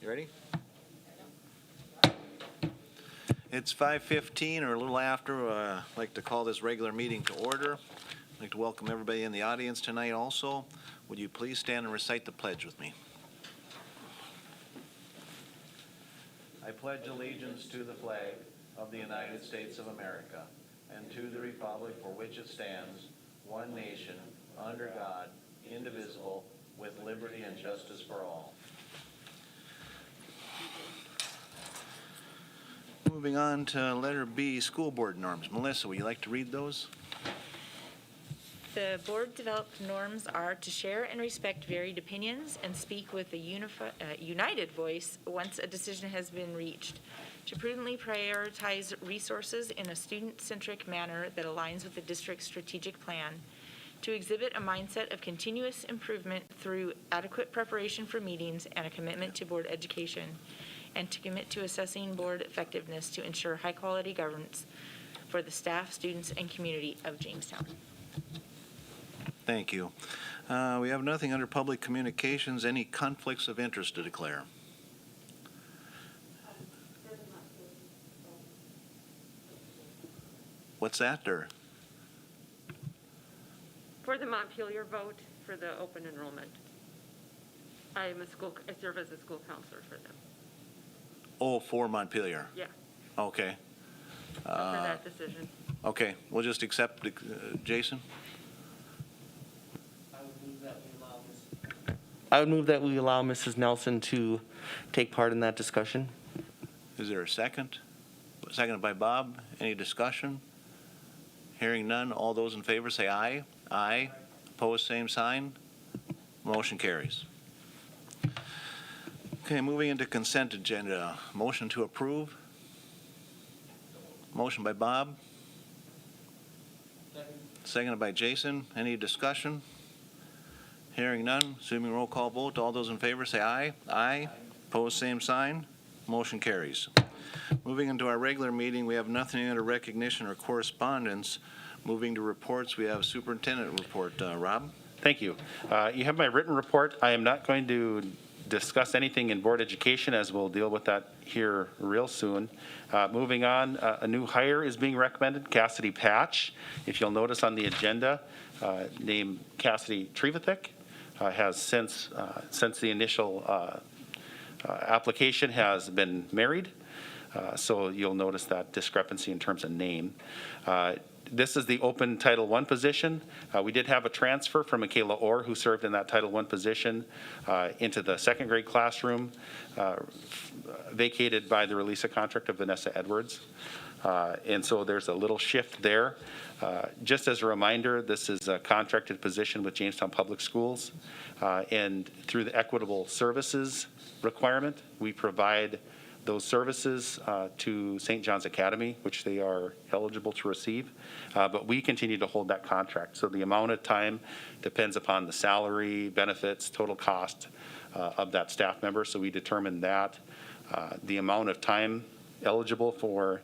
You ready? It's 5:15 or a little after. I'd like to call this regular meeting to order. I'd like to welcome everybody in the audience tonight also. Would you please stand and recite the pledge with me? I pledge allegiance to the flag of the United States of America and to the republic for which it stands, one nation, under God, indivisible, with liberty and justice for all. Moving on to letter B, school board norms. Melissa, would you like to read those? The board-developed norms are to share and respect varied opinions and speak with a united voice once a decision has been reached, to prudently prioritize resources in a student-centric manner that aligns with the district's strategic plan, to exhibit a mindset of continuous improvement through adequate preparation for meetings and a commitment to board education, and to commit to assessing board effectiveness to ensure high-quality governance for the staff, students, and community of Jamestown. Thank you. We have nothing under public communications. Any conflicts of interest to declare? What's that, or? For the Montpelier vote for the open enrollment. I serve as a school counselor for them. Oh, for Montpelier? Yeah, Okay. for that decision. Okay, we'll just accept, Jason? I would move that we allow Mrs. Nelson to take part in that discussion. Is there a second? Seconded by Bob. Any discussion? Hearing none, all those in favor say aye. Aye. Opposed, same sign. Motion carries. Okay, moving into consent agenda. Motion to approve. Motion by Bob. Seconded by Jason. Any discussion? Hearing none, assuming roll call vote, all those in favor say aye. Aye. Opposed, same sign. Motion carries. Moving into our regular meeting, we have nothing under recognition or correspondence. Moving to reports, we have superintendent report. Rob? Thank you. You have my written report. I am not going to discuss anything in board education, as we'll deal with that here real soon. Moving on, a new hire is being recommended, Cassidy Patch. If you'll notice on the agenda, named Cassidy Trevathick, has since the initial application has been married. So you'll notice that discrepancy in terms of name. This is the open Title I position. We did have a transfer from Michaela Orr, who served in that Title I position, into the second grade classroom, vacated by the release of contract of Vanessa Edwards. And so there's a little shift there. Just as a reminder, this is a contracted position with Jamestown Public Schools. And through the equitable services requirement, we provide those services to St. John's Academy, which they are eligible to receive. But we continue to hold that contract. So the amount of time depends upon the salary, benefits, total cost of that staff member. So we determine that. The amount of time eligible for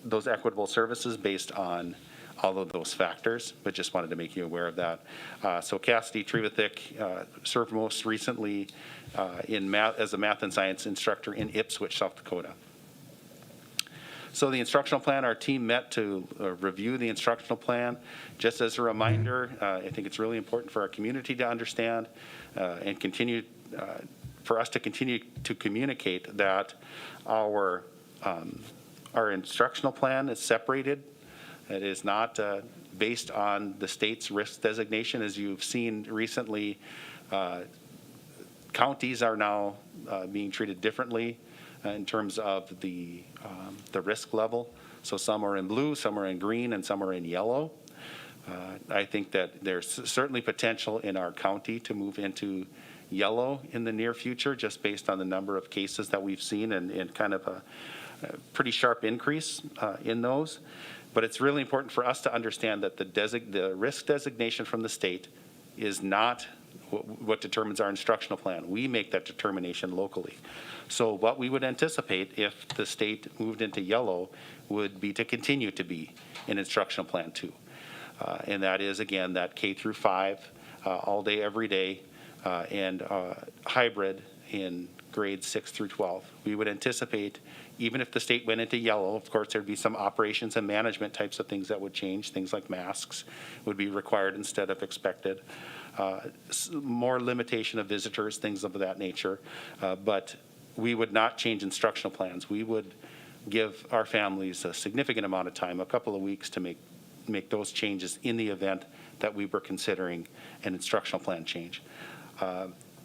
those equitable services based on all of those factors, but just wanted to make you aware of that. So Cassidy Trevathick served most recently in math as a math and science instructor in Ipswich, South Dakota. So the instructional plan, our team met to review the instructional plan. Just as a reminder, I think it's really important for our community to understand and continue for us to continue to communicate that our instructional plan is separated. It is not based on the state's risk designation. As you've seen recently, counties are now being treated differently in terms of the risk level. So some are in blue, some are in green, and some are in yellow. I think that there's certainly potential in our county to move into yellow in the near future, just based on the number of cases that we've seen and kind of a pretty sharp increase in those. But it's really important for us to understand that the risk designation from the state is not what determines our instructional plan. We make that determination locally. So what we would anticipate if the state moved into yellow would be to continue to be in instructional plan 2. And that is, again, that K through 5, all day, every day, and hybrid in grades 6 through 12. We would anticipate, even if the state went into yellow, of course, there'd be some operations and management types of things that would change. Things like masks would be required instead of expected. More limitation of visitors, things of that nature. But we would not change instructional plans. We would give our families a significant amount of time, a couple of weeks, to make those changes in the event that we were considering an instructional plan change.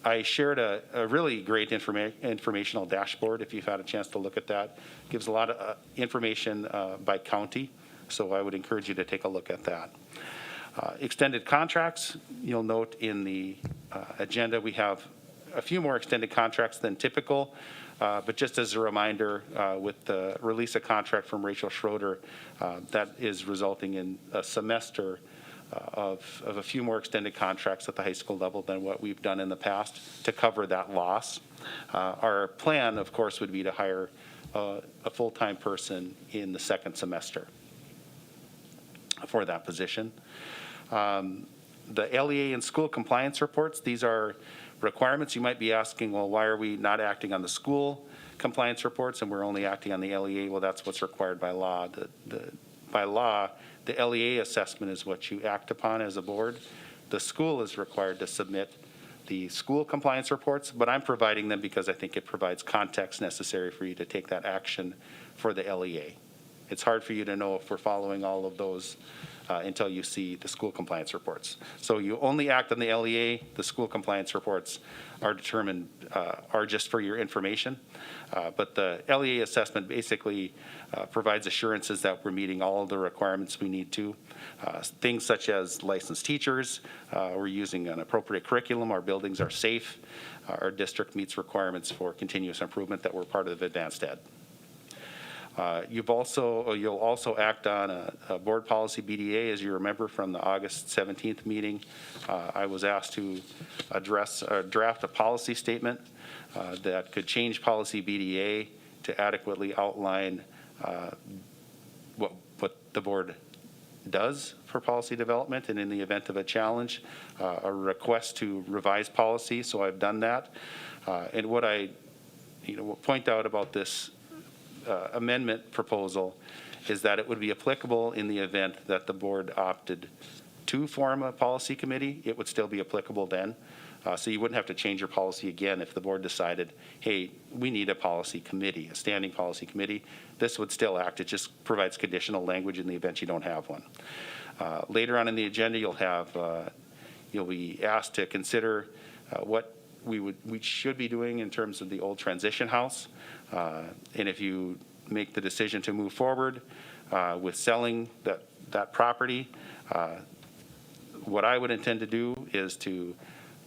I shared a really great informational dashboard, if you've had a chance to look at that. It gives a lot of information by county, so I would encourage you to take a look at that. Extended contracts, you'll note in the agenda we have a few more extended contracts than typical, but just as a reminder, with the release of contract from Rachel Schroeder, that is resulting in a semester of a few more extended contracts at the high school level than what we've done in the past to cover that loss. Our plan, of course, would be to hire a full-time person in the second semester for that position. The LEA and school compliance reports, these are requirements. You might be asking, well, why are we not acting on the school compliance reports and we're only acting on the LEA? Well, that's what's required by law. By law, the LEA assessment is what you act upon as a board. The school is required to submit the school compliance reports, but I'm providing them because I think it provides context necessary for you to take that action for the LEA. It's hard for you to know if we're following all of those until you see the school compliance reports. So you only act on the LEA. The school compliance reports are determined, are just for your information. But the LEA assessment basically provides assurances that we're meeting all of the requirements we need to. Things such as licensed teachers, we're using an appropriate curriculum, our buildings are safe, our district meets requirements for continuous improvement that we're part of advanced ed. You'll also act on a board policy BDA. As you remember from the August 17th meeting, I was asked to draft a policy statement that could change policy BDA to adequately outline what the board does for policy development, and in the event of a challenge, a request to revise policy. So I've done that. And what I point out about this amendment proposal is that it would be applicable in the event that the board opted to form a policy committee. It would still be applicable then. So you wouldn't have to change your policy again if the board decided, hey, we need a policy committee, a standing policy committee. This would still act. It just provides conditional language in the event you don't have one. Later on in the agenda, you'll be asked to consider what we should be doing in terms of the old transition house. And if you make the decision to move forward with selling that property, what I would intend to do is to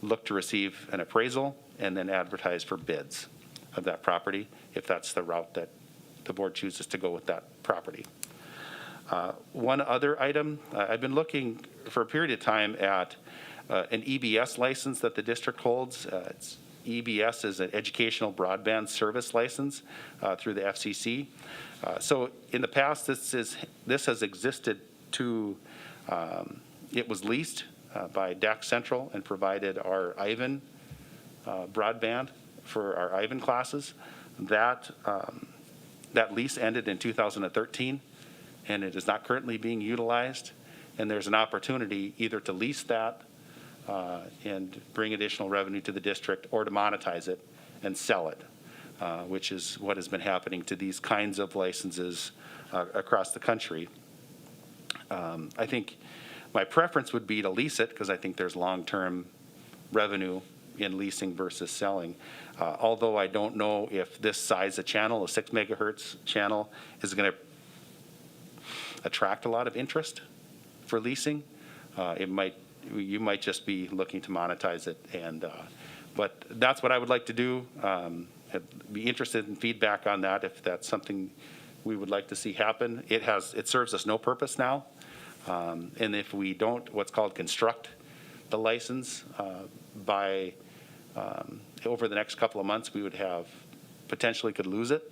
look to receive an appraisal and then advertise for bids of that property, if that's the route that the board chooses to go with that property. One other item, I've been looking for a period of time at an EBS license that the district holds. EBS is an educational broadband service license through the FCC. So in the past, this has existed to, it was leased by DAC Central and provided our Ivan broadband for our Ivan classes. That lease ended in 2013, and it is not currently being utilized. And there's an opportunity either to lease that and bring additional revenue to the district, or to monetize it and sell it, which is what has been happening to these kinds of licenses across the country. I think my preference would be to lease it because I think there's long-term revenue in leasing versus selling. Although I don't know if this size of channel, a 6 megahertz channel, is going to attract a lot of interest for leasing. You might just be looking to monetize it, but that's what I would like to do. I'd be interested in feedback on that if that's something we would like to see happen. It serves us no purpose now, and if we don't what's called construct the license by over the next couple of months, we would have potentially could lose it,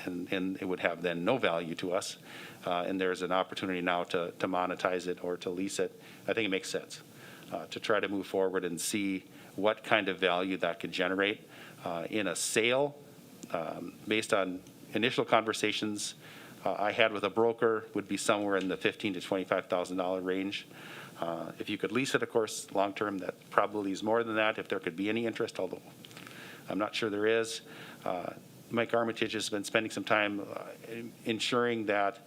and it would have then no value to us. And there's an opportunity now to monetize it or to lease it. I think it makes sense to try to move forward and see what kind of value that could generate. in a sale, based on initial conversations I had with a broker, would be somewhere in the $15,000 to $25,000 range. If you could lease it, of course, long-term, that probably is more than that if there could be any interest, although I'm not sure there is. Mike Armitage has been spending some time ensuring that,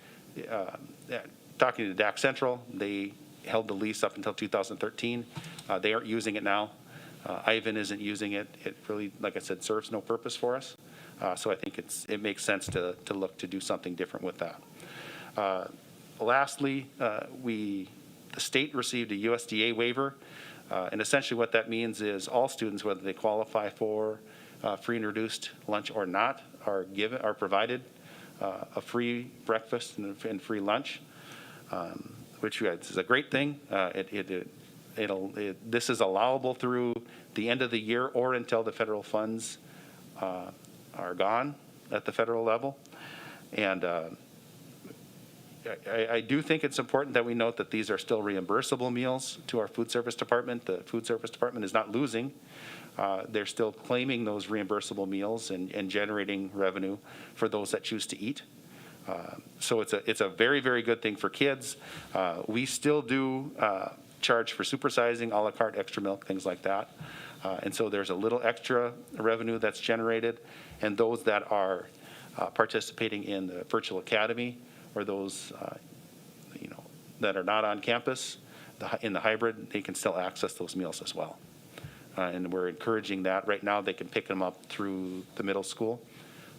talking to DAC Central, they held the lease up until 2013. They aren't using it now. Ivan isn't using it. It really, like I said, serves no purpose for us. So I think it makes sense to look to do something different with that. Lastly, the state received a USDA waiver, and essentially what that means is all students, whether they qualify for free and reduced lunch or not, are provided a free breakfast and free lunch, which is a great thing. This is allowable through the end of the year or until the federal funds are gone at the federal level. And I do think it's important that we note that these are still reimbursable meals to our food service department. The food service department is not losing. They're still claiming those reimbursable meals and generating revenue for those that choose to eat. So it's a very, very good thing for kids. We still do charge for supersizing, a la carte, extra milk, things like that. And so there's a little extra revenue that's generated. And those that are participating in the virtual academy or those that are not on campus in the hybrid, they can still access those meals as well. And we're encouraging that. Right now they can pick them up through the middle school.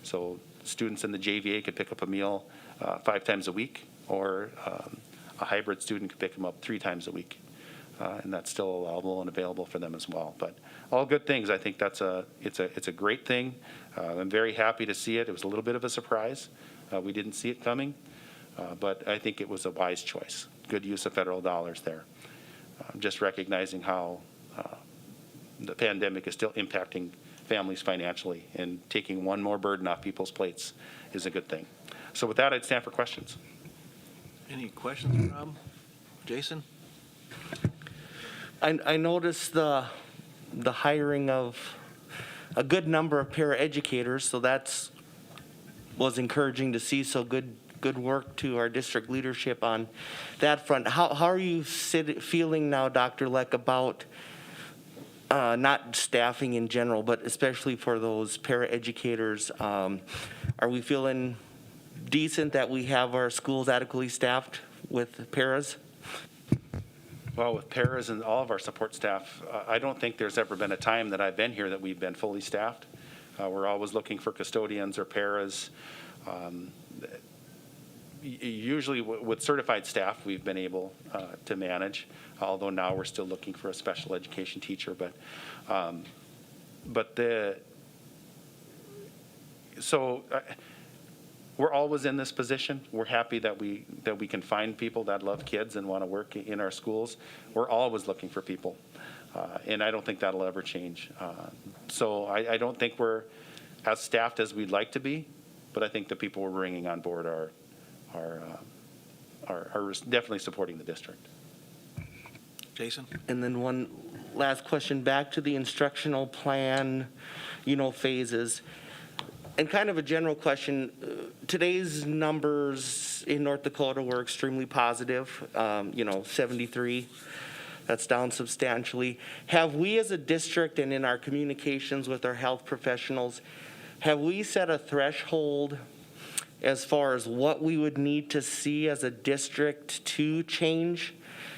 So students in the JVA could pick up a meal 5 times a week, or a hybrid student could pick them up 3 times a week. And that's still allowable and available for them as well. But all good things. I think it's a great thing. I'm very happy to see it. It was a little bit of a surprise. We didn't see it coming, but I think it was a wise choice. Good use of federal dollars there. Just recognizing how the pandemic is still impacting families financially, and taking one more burden off people's plates is a good thing. So with that, I'd stand for questions. Any questions, Rob? Jason? I noticed the hiring of a good number of paraeducators, so was encouraging to see. So good work to our district leadership on that front. How are you feeling now, Dr. Leck, about not staffing in general, but especially for those paraeducators? Are we feeling decent that we have our schools adequately staffed with paras? Well, with paras and all of our support staff, I don't think there's ever been a time that I've been here that we've been fully staffed. We're always looking for custodians or paras. Usually with certified staff, we've been able to manage, although now we're still looking for a special education teacher. We're always in this position. We're happy that we can find people that love kids and want to work in our schools. We're always looking for people, and I don't think that'll ever change. So I don't think we're as staffed as we'd like to be, but I think the people we're bringing on board are definitely supporting the district. Jason? And then one last question back to the instructional plan, phases. And kind of a general question, today's numbers in North Dakota were extremely positive, 73. That's down substantially. Have we as a district, and in our communications with our health professionals, have we set a threshold as far as what we would need to see as a district to change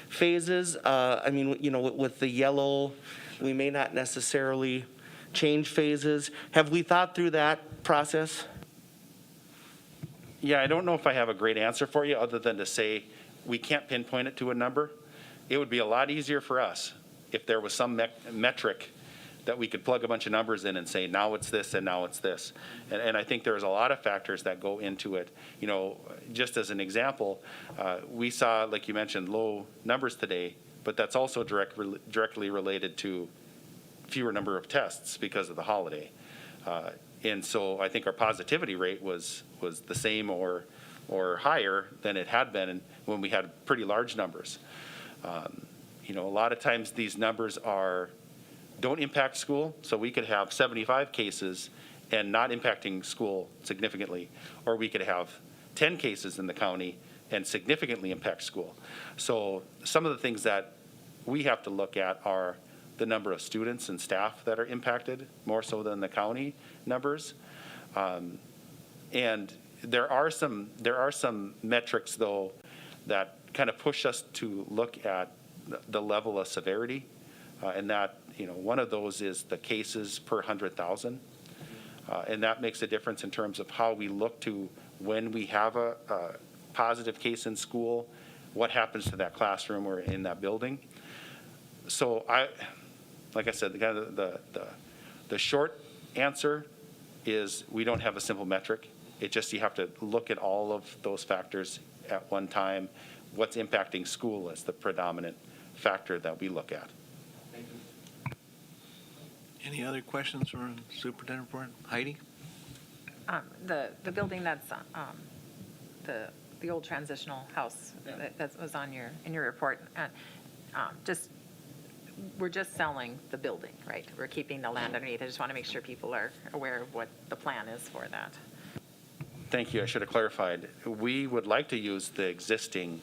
phases? With the yellow, we may not necessarily change phases. Have we thought through that process? Yeah, I don't know if I have a great answer for you other than to say we can't pinpoint it to a number. It would be a lot easier for us if there was some metric that we could plug a bunch of numbers in and say, now it's this and now it's this. And I think there's a lot of factors that go into it. Just as an example, we saw, like you mentioned, low numbers today, but that's also directly related to fewer number of tests because of the holiday. And so I think our positivity rate was the same or higher than it had been when we had pretty large numbers. A lot of times these numbers are don't impact school, so we could have 75 cases and not impacting school significantly, or we could have 10 cases in the county and significantly impact school. So some of the things that we have to look at are the number of students and staff that are impacted, more so than the county numbers. And there are some metrics, though, that kind of push us to look at the level of severity. And that, one of those is the cases per 100,000. And that makes a difference in terms of how we look to when we have a positive case in school, what happens to that classroom or in that building. So like I said, the short answer is we don't have a simple metric. It just, you have to look at all of those factors at one time. What's impacting school is the predominant factor that we look at. Any other questions for Superintendent Report? Heidi? The building that's, the old transitional house that was in your report, we're just selling the building, right? We're keeping the land underneath. I just want to make sure people are aware of what the plan is for that. Thank you. I should have clarified. We would like to use the existing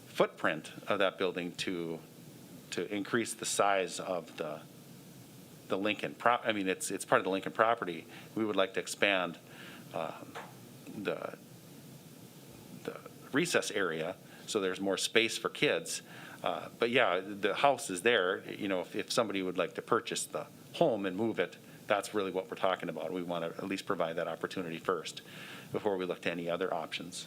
footprint of that building to increase the size of the Lincoln it's part of the Lincoln property. We would like to expand the recess area so there's more space for kids. But yeah, the house is there. If somebody would like to purchase the home and move it, that's really what we're talking about. We want to at least provide that opportunity first before we look to any other options.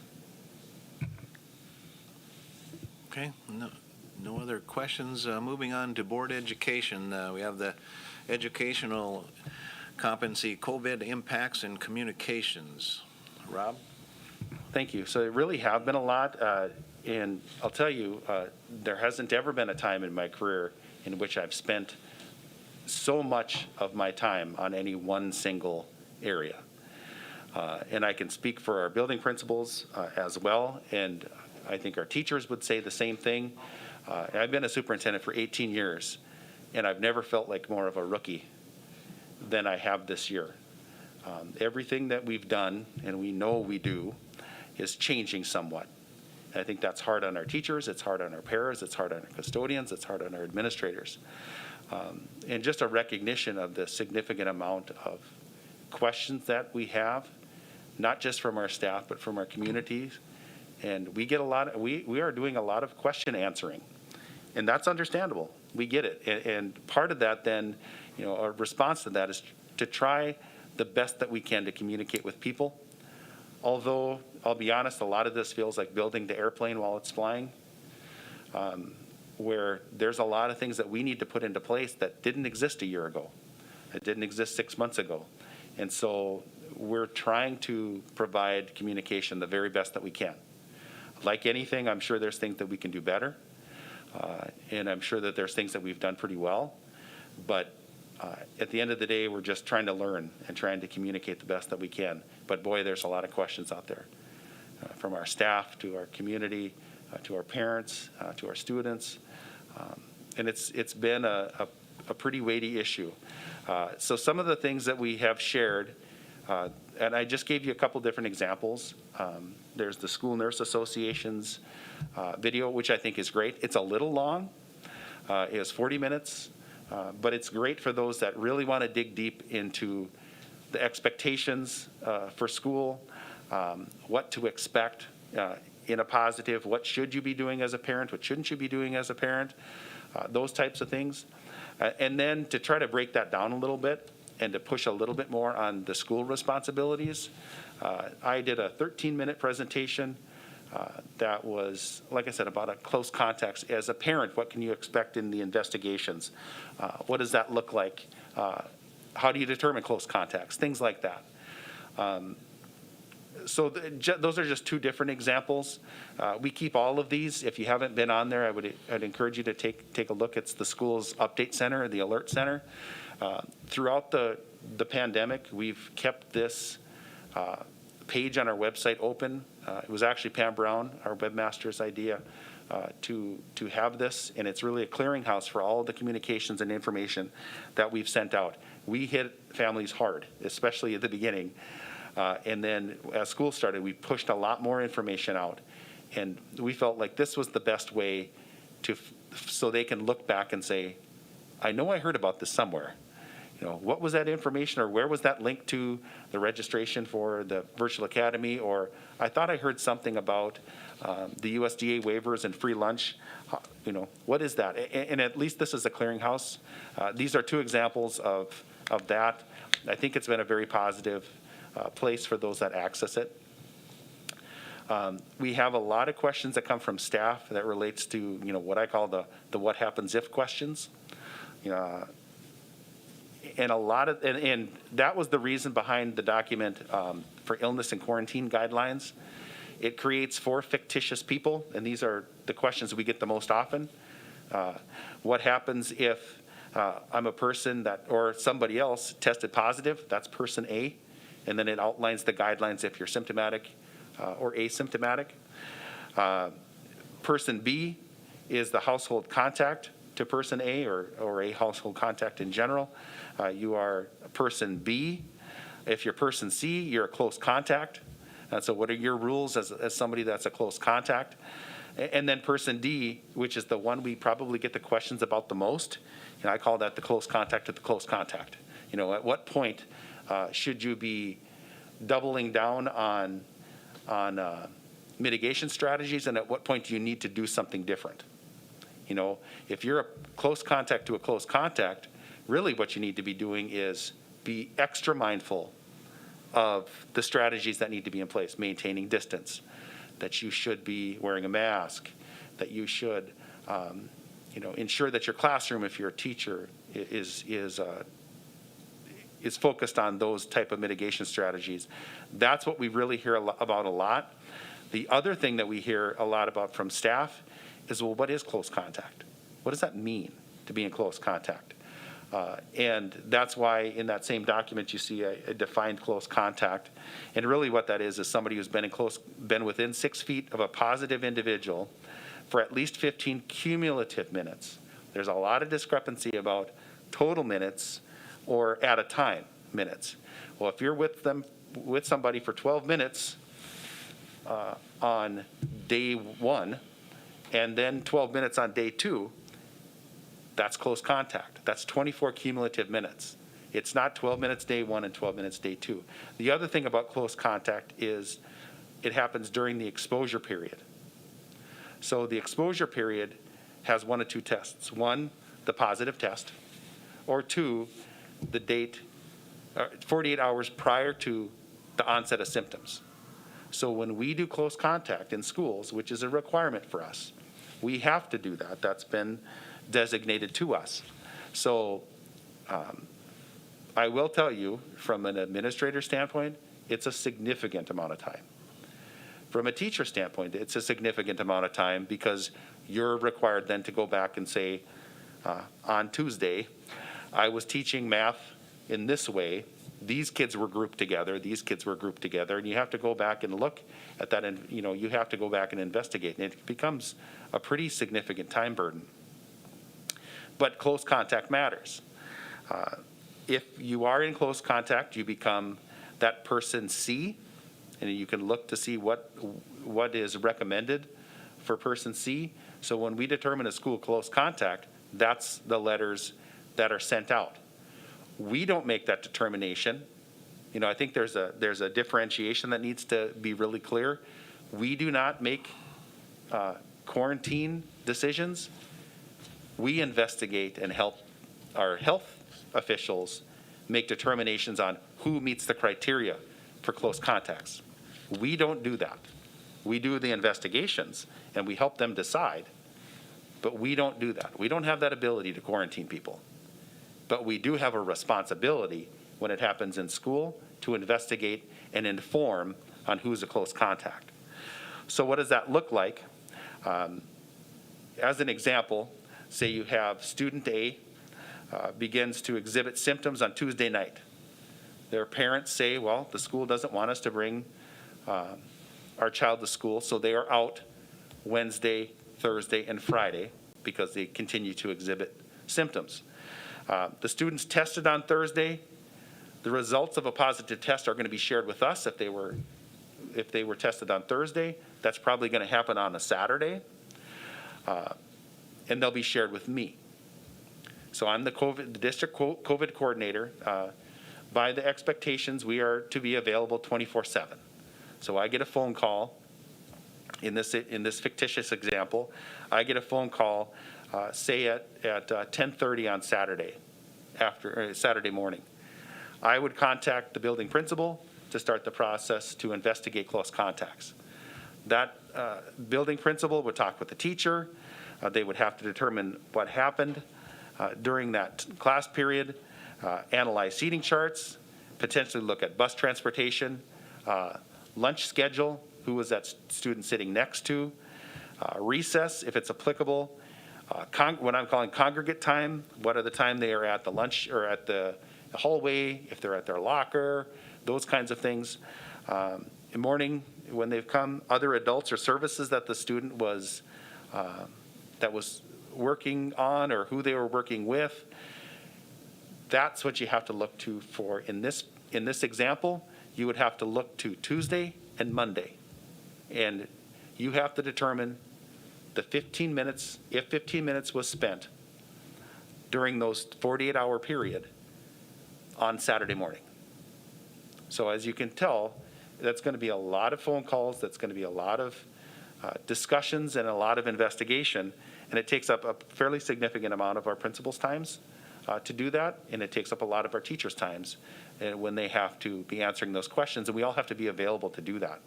Okay, no other questions. Moving on to board education, we have the educational competency, COVID impacts and communications. Rob? Thank you. So there really have been a lot, and I'll tell you, there hasn't ever been a time in my career in which I've spent so much of my time on any one single area. And I can speak for our building principals as well, and I think our teachers would say the same thing. I've been a superintendent for 18 years, and I've never felt like more of a rookie than I have this year. Everything that we've done, and we know we do, is changing somewhat. And I think that's hard on our teachers, it's hard on our paras, it's hard on our custodians, it's hard on our administrators. And just a recognition of the significant amount of questions that we have, not just from our staff, but from our communities. And we get we are doing a lot of question answering, and that's understandable. We get it. And part of that then, our response to that is to try the best that we can to communicate with people. Although, I'll be honest, a lot of this feels like building the airplane while it's flying, where there's a lot of things that we need to put into place that didn't exist a year ago. It didn't exist 6 months ago. And so we're trying to provide communication the very best that we can. Like anything, I'm sure there's things that we can do better. And I'm sure that there's things that we've done pretty well. But at the end of the day, we're just trying to learn and trying to communicate the best that we can. But boy, there's a lot of questions out there, from our staff to our community, to our parents, to our students. And it's been a pretty weighty issue. So some of the things that we have shared, and I just gave you a couple different examples. There's the School Nurse Association's video, which I think is great. It's a little long. It was 40 minutes, but it's great for those that really want to dig deep into the expectations for school, what to expect in a positive, what should you be doing as a parent, what shouldn't you be doing as a parent, those types of things. And then to try to break that down a little bit and to push a little bit more on the school responsibilities. I did a 13-minute presentation that was, like I said, about a close context. As a parent, what can you expect in the investigations? What does that look like? How do you determine close contacts? Things like that. So those are just two different examples. We keep all of these. If you haven't been on there, I'd encourage you to take a look. It's the school's update center, the alert center. Throughout the pandemic, we've kept this page on our website open. It was actually Pam Brown, our webmaster's idea, to have this, and it's really a clearinghouse for all the communications and information that we've sent out. We hit families hard, especially at the beginning, and then as school started, we pushed a lot more information out, and we felt like this was the best way so they can look back and say, I know I heard about this somewhere. What was that information, or where was that link to the registration for the virtual academy, or I thought I heard something about the USDA waivers and free lunch. What is that? And at least this is a clearinghouse. These are two examples of that. I think it's been a very positive place for those that access it. We have a lot of questions that come from staff that relates to what I call the what happens if questions. And and that was the reason behind the document for illness and quarantine guidelines. It creates 4 fictitious people, and these are the questions we get the most often. What happens if I'm a person or somebody else tested positive? That's person A, and then it outlines the guidelines if you're symptomatic or asymptomatic. Person B is the household contact to person A or a household contact in general. You are person B. If you're person C, you're a close contact. And so what are your rules as somebody that's a close contact? And then person D, which is the one we probably get the questions about the most, and I call that the close contact of the close contact. At what point should you be doubling down on mitigation strategies, and at what point do you need to do something different? If you're a close contact to a close contact, really what you need to be doing is be extra mindful of the strategies that need to be in place, maintaining distance, that you should be wearing a mask, that you should ensure that your classroom, if you're a teacher, is focused on those type of mitigation strategies. That's what we really hear about a lot. The other thing that we hear a lot about from staff is, well, what is close contact? What does that mean to be in close contact? And that's why in that same document you see a defined close contact. And really what that is somebody who's been within 6 feet of a positive individual for at least 15 cumulative minutes. There's a lot of discrepancy about total minutes or at a time minutes. Well, if you're with somebody for 12 minutes on day 1 and then 12 minutes on day 2, that's close contact. That's 24 cumulative minutes. It's not 12 minutes day 1 and 12 minutes day 2. The other thing about close contact is it happens during the exposure period. So the exposure period has 1 of 2 tests. 1, the positive test, or 2, the date, 48 hours prior to the onset of symptoms. So when we do close contact in schools, which is a requirement for us, we have to do that. That's been designated to us. So I will tell you, from an administrator standpoint, it's a significant amount of time. From a teacher standpoint, it's a significant amount of time because you're required then to go back and say, on Tuesday, I was teaching math in this way. These kids were grouped together. These kids were grouped together. And you have to go back and look at that, and you have to go back and investigate. And it becomes a pretty significant time burden. But close contact matters. If you are in close contact, you become that person C, and you can look to see what is recommended for person C. So when we determine a school close contact, that's the letters that are sent out. We don't make that determination. I think there's a differentiation that needs to be really clear. We do not make quarantine decisions. We investigate and help our health officials make determinations on who meets the criteria for close contacts. We don't do that. We do the investigations and we help them decide, but we don't do that. We don't have that ability to quarantine people. But we do have a responsibility when it happens in school to investigate and inform on who's a close contact. So what does that look like? As an example, say you have student A begins to exhibit symptoms on Tuesday night. Their parents say, well, the school doesn't want us to bring our child to school, so they are out Wednesday, Thursday, and Friday because they continue to exhibit symptoms. The students tested on Thursday. The results of a positive test are going to be shared with us if they were tested on Thursday. That's probably going to happen on a Saturday, and they'll be shared with me. So I'm the district COVID coordinator. By the expectations, we are to be available 24/7. So I get a phone call. In this fictitious example, I get a phone call, say at 10:30 on Saturday morning. I would contact the building principal to start the process to investigate close contacts. That building principal would talk with the teacher. They would have to determine what happened during that class period, analyze seating charts, potentially look at bus transportation, lunch schedule, who was that student sitting next to, recess, if it's applicable, what I'm calling congregate time, what are the time they are at the lunch or at the hallway, if they're at their locker, those kinds of things. In the morning, when they've come, other adults or services that the student was working on or who they were working with. That's what you have to look to for in this example. You would have to look to Tuesday and Monday. And you have to determine the 15 minutes, if 15 minutes was spent during those 48-hour period on Saturday morning. So as you can tell, that's going to be a lot of phone calls, that's going to be a lot of discussions and a lot of investigation, and it takes up a fairly significant amount of our principals' times to do that, and it takes up a lot of our teachers' times when they have to be answering those questions, and we all have to be available to do that.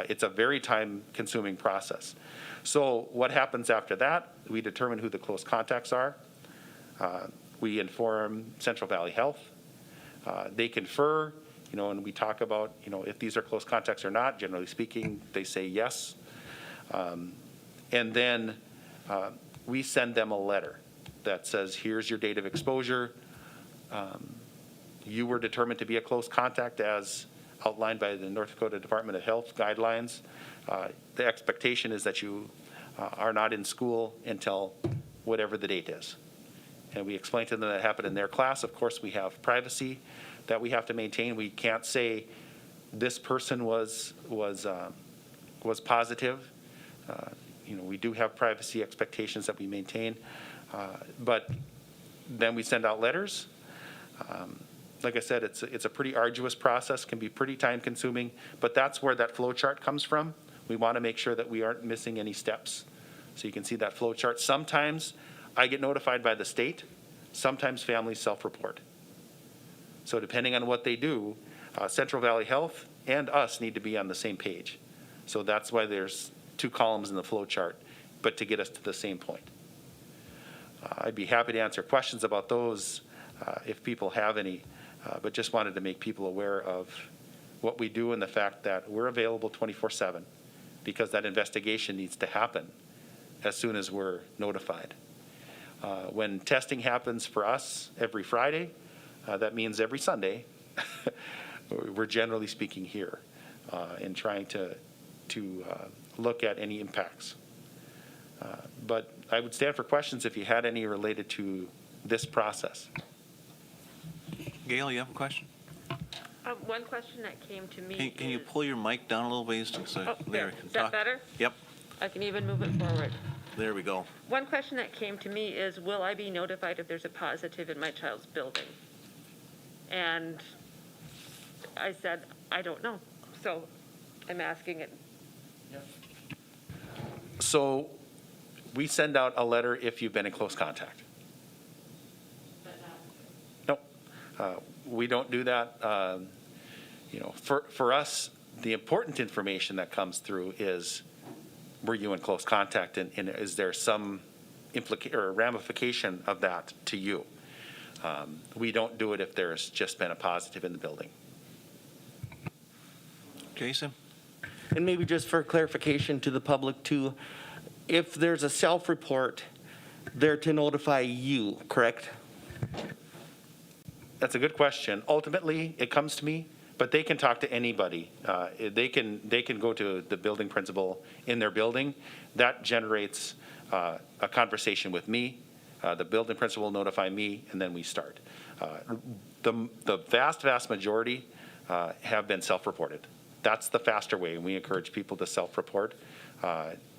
It's a very time-consuming process. So what happens after that? We determine who the close contacts are. We inform Central Valley Health. They confer, and we talk about, if these are close contacts or not. Generally speaking, they say yes. And then we send them a letter that says, here's your date of exposure. You were determined to be a close contact as outlined by the North Dakota Department of Health guidelines. The expectation is that you are not in school until whatever the date is. And we explain to them that happened in their class. Of course, we have privacy that we have to maintain. We can't say this person was positive. We do have privacy expectations that we maintain. But then we send out letters. Like I said, it's a pretty arduous process, can be pretty time consuming, but that's where that flow chart comes from. We want to make sure that we aren't missing any steps. So you can see that flow chart. Sometimes I get notified by the state, sometimes families self-report. So depending on what they do, Central Valley Health and us need to be on the same page. So that's why there's 2 columns in the flow chart, but to get us to the same point. I'd be happy to answer questions about those if people have any, but just wanted to make people aware of what we do and the fact that we're available 24/7 because that investigation needs to happen as soon as we're notified. When testing happens for us every Friday, that means every Sunday, we're generally speaking here and trying to look at any impacts. But I would stand for questions if you had any related to this process. Gail, you have a question? One question that came to me Can you is- pull your mic down a little ways so Oh, there. Larry can Is that talk? better? Yep, I can even move it forward. there we go. One question that came to me is, will I be notified if there's a positive in my child's building? And I said, I don't know. So I'm asking it. So we send out a letter if you've been in close contact. No, we don't do that. For us, the important information that comes through is, were you in close contact, and is there some or ramification of that to you? We don't do it if there's just been a positive in the building. Jason? And maybe just for clarification to the public too, if there's a self-report, they're to notify you, correct? That's a good question. Ultimately, it comes to me, but they can talk to anybody. They can go to the building principal in their building. That generates a conversation with me, the building principal will notify me, and then we start. The vast majority have been self-reported. That's the faster way, and we encourage people to self-report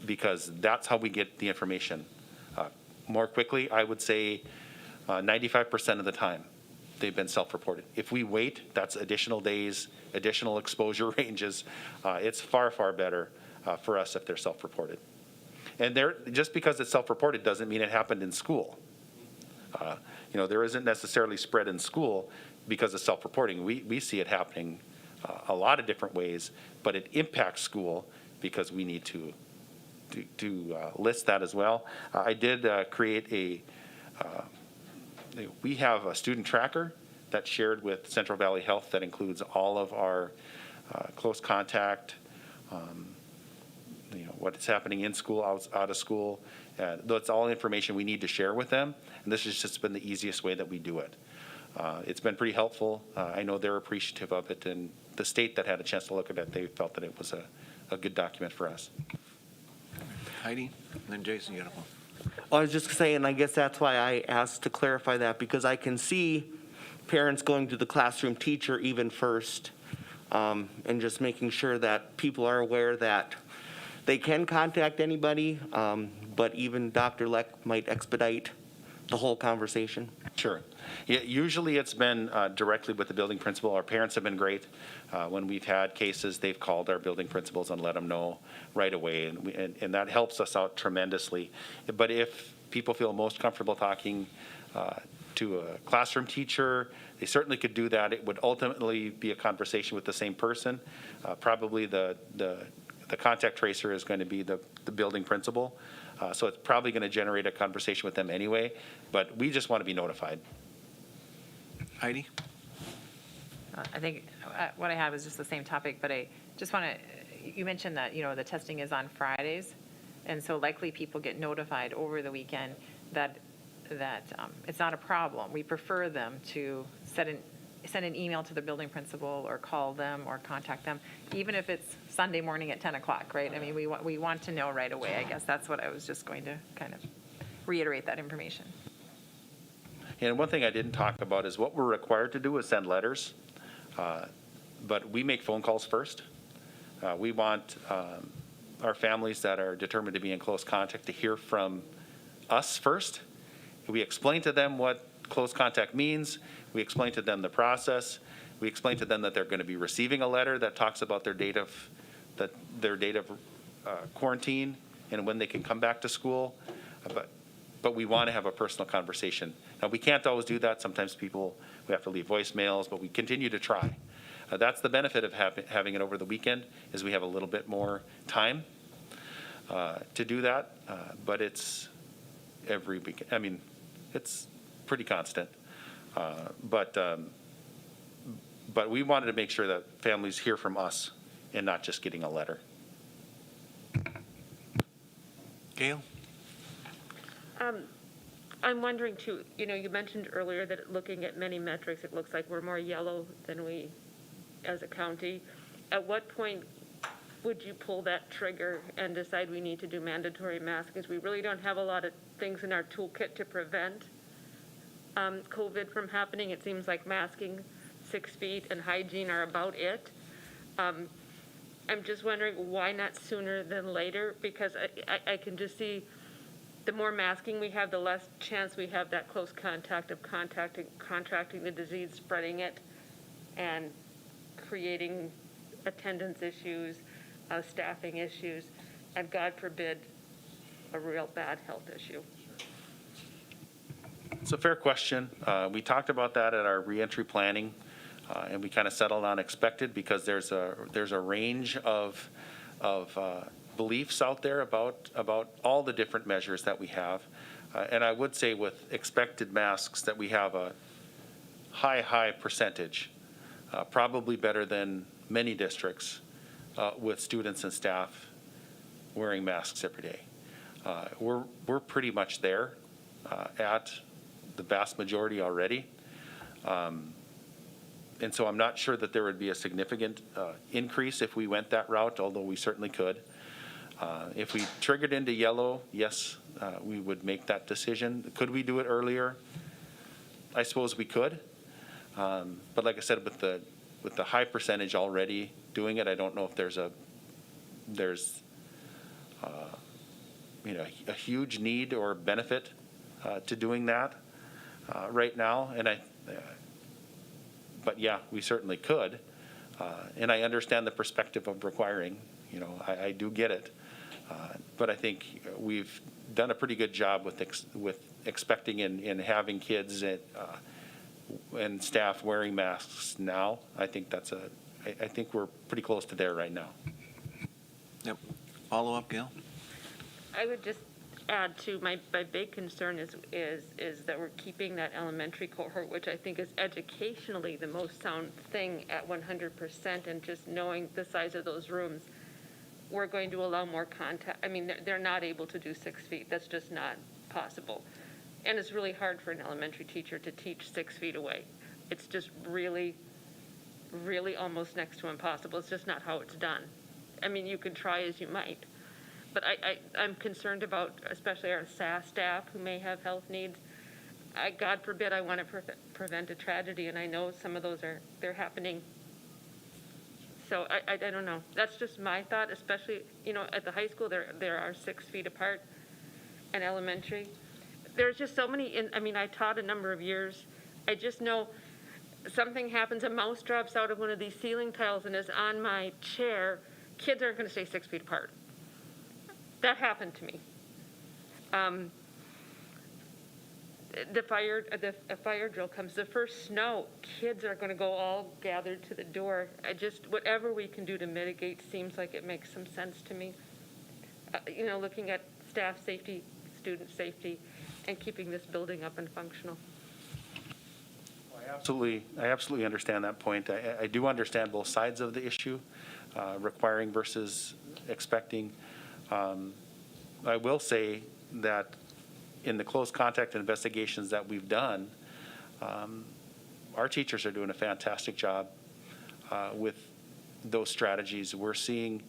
because that's how we get the information more quickly. I would say 95% of the time they've been self-reported. If we wait, that's additional days, additional exposure ranges. It's far better for us if they're self-reported. And just because it's self-reported doesn't mean it happened in school. There isn't necessarily spread in school because of self-reporting. We see it happening a lot of different ways, but it impacts school because we need to list that as well. I did create we have a student tracker that's shared with Central Valley Health that includes all of our close contact, what's happening in school, out of school. That's all information we need to share with them, and this has just been the easiest way that we do it. It's been pretty helpful. I know they're appreciative of it, and the state that had a chance to look at it, they felt that it was a good document for us. Heidi, and then Jason, you got one. Well, I was just saying, I guess that's why I asked to clarify that, because I can see parents going to the classroom teacher even first, and just making sure that people are aware that they can contact anybody, but even Dr. Leck might expedite the whole conversation. Sure. Yeah, usually it's been directly with the building principal. Our parents have been great. When we've had cases, they've called our building principals and let them know right away, and that helps us out tremendously. But if people feel most comfortable talking to a classroom teacher, they certainly could do that. It would ultimately be a conversation with the same person. Probably the contact tracer is going to be the building principal. So it's probably going to generate a conversation with them anyway, but we just want to be notified. Heidi? I think what I had was just the same topic, but I just want to, you mentioned that, the testing is on Fridays, and so likely people get notified over the weekend that it's not a problem. We prefer them to send an email to the building principal or call them or contact them, even if it's Sunday morning at 10 o'clock, right? I mean, we want to know right away. I guess that's what I was just going to kind of reiterate that information. And one thing I didn't talk about is what we're required to do is send letters, but we make phone calls first. We want our families that are determined to be in close contact to hear from us first. We explain to them what close contact means. We explain to them the process. We explain to them that they're going to be receiving a letter that talks about their date of quarantine and when they can come back to school. But we want to have a personal conversation. Now, we can't always do that. Sometimes we have to leave voicemails, but we continue to try. That's the benefit of having it over the weekend, is we have a little bit more time to do that. But it's every weekend. I mean, it's pretty constant. But we wanted to make sure that families hear from us and not just getting a letter. Gail? I'm wondering too, you mentioned earlier that looking at many metrics, it looks like we're more yellow than we, as a county. At what point would you pull that trigger and decide we need to do mandatory masks? Because we really don't have a lot of things in our toolkit to prevent COVID from happening. It seems like masking, 6 feet, and hygiene are about it. I'm just wondering why not sooner than later, because I can just see the more masking we have, the less chance we have that close contact of contracting the disease, spreading it, and creating attendance issues, staffing issues, and God forbid, a real bad health issue. It's a fair question. We talked about that at our reentry planning, and we kind of settled on expected because there's a range of beliefs out there about all the different measures that we have. And I would say with expected masks that we have a high percentage, probably better than many districts, with students and staff wearing masks every day. We're pretty much there at the vast majority already. And so I'm not sure that there would be a significant increase if we went that route, although we certainly could. If we triggered into yellow, yes, we would make that decision. Could we do it earlier? I suppose we could. But like I said, with the high percentage already doing it, I don't know if there's a huge need or benefit to doing that right now. But yeah, we certainly could. And I understand the perspective of requiring, I do get it. But I think we've done a pretty good job with expecting and having kids and staff wearing masks now. I think I think we're pretty close to there right now. Yep. Follow up, Gail? I would just add to my big concern is that we're keeping that elementary cohort, which I think is educationally the most sound thing at 100%, and just knowing the size of those rooms, we're going to allow more contact. I mean, they're not able to do 6 feet. That's just not possible. And it's really hard for an elementary teacher to teach 6 feet away. It's just really, really almost next to impossible. It's just not how it's done. I mean, you can try as you might. But I'm concerned about especially our SAS staff who may have health needs. God forbid I want to prevent a tragedy, and I know some of those they're happening. So I don't know. That's just my thought, especially, at the high school there are 6 feet apart, and elementary. There's just so many, I taught a number of years. I just know something happens, a mouse drops out of one of these ceiling tiles and is on my chair. Kids aren't going to stay 6 feet apart. That happened to me. A fire drill comes, the first snow, kids are going to go all gathered to the door. Whatever we can do to mitigate seems like it makes some sense to me. Looking at staff safety, student safety, and keeping this building up and functional. I absolutely understand that point. I do understand both sides of the issue, requiring versus expecting. I will say that in the close contact investigations that we've done, our teachers are doing a fantastic job with those strategies. We're seeing,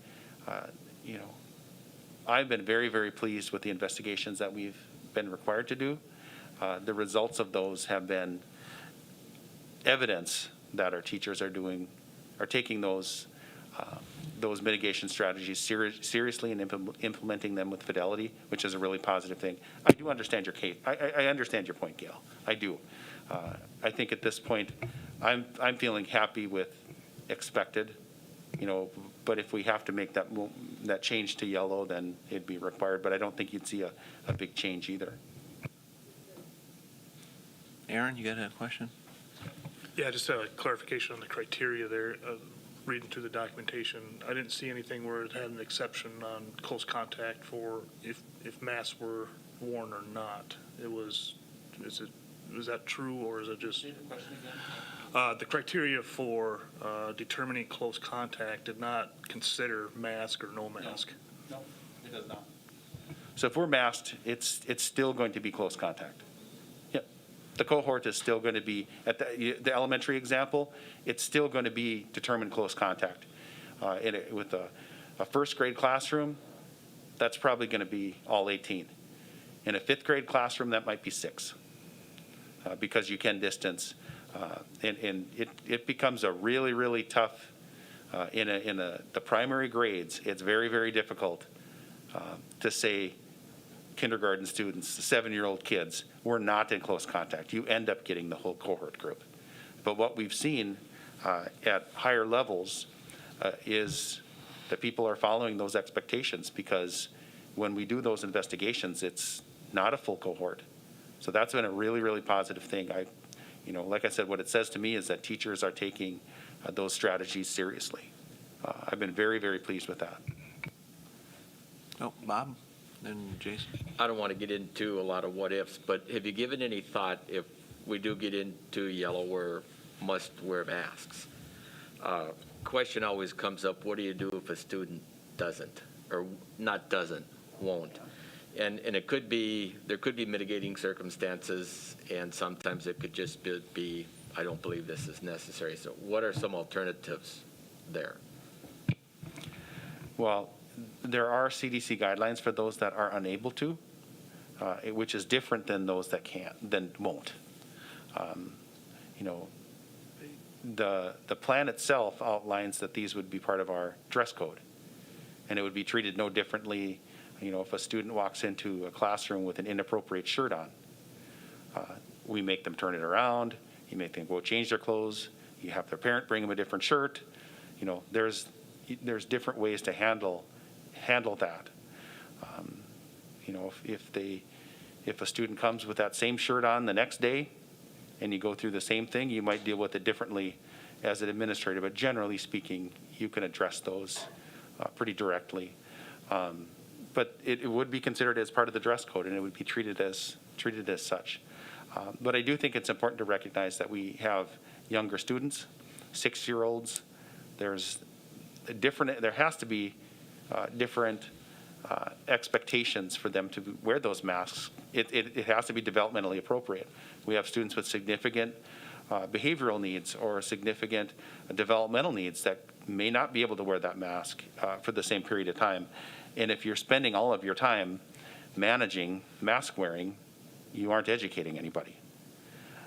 I've been very, very pleased with the investigations that we've been required to do. The results of those have been evidence that our teachers are taking those mitigation strategies seriously and implementing them with fidelity, which is a really positive thing. I do understand your case. I understand your point, Gail. I do. I think at this point, I'm feeling happy with expected, but if we have to make that change to yellow, then it'd be required. But I don't think you'd see a big change either. Aaron, you got a question? Yeah, just a clarification on the criteria there. Reading through the documentation, I didn't see anything where it had an exception on close contact for if masks were worn or not. Was that true, or is it just? The criteria for determining close contact did not consider mask or no mask. No, it does not. So if we're masked, it's still going to be close contact. Yep. The cohort is still going to be, at the elementary example, it's still going to be determined close contact. With a first grade classroom, that's probably going to be all 18. In a fifth grade classroom, that might be 6, because you can distance. And it becomes a really, really tough, in the primary grades, it's very, very difficult to say kindergarten students, the 7-year-old kids, we're not in close contact. You end up getting the whole cohort group. But what we've seen at higher levels is that people are following those expectations, because when we do those investigations, it's not a full cohort. So that's been a really, really positive thing. Like I said, what it says to me is that teachers are taking those strategies seriously. I've been very, very pleased with that. Oh, Bob, then Jason. I don't want to get into a lot of what ifs, but have you given any thought if we do get into yellow where must wear masks? Question always comes up, what do you do if a student doesn't, or not doesn't, won't? And it could be, there could be mitigating circumstances, and sometimes it could just be, I don't believe this is necessary. So what are some alternatives there? Well, there are CDC guidelines for those that are unable to. which is different than those that won't. You know, the plan itself outlines that these would be part of our dress code, and it would be treated no differently. You know, if a student walks into a classroom with an inappropriate shirt on, we make them turn it around. You make them go change their clothes. You have their parent bring them a different shirt. You know, there's different ways to handle that. You know, if a student comes with that same shirt on the next day, and you go through the same thing, you might deal with it differently as an administrator. But generally speaking, you can address those pretty directly. But it would be considered as part of the dress code, and it would be treated as such. But I do think it's important to recognize that we have younger students, 6-year-olds. There has to be different expectations for them to wear those masks. It has to be developmentally appropriate. We have students with significant behavioral needs or significant developmental needs that may not be able to wear that mask for the same period of time. And if you're spending all of your time managing mask wearing, you aren't educating anybody.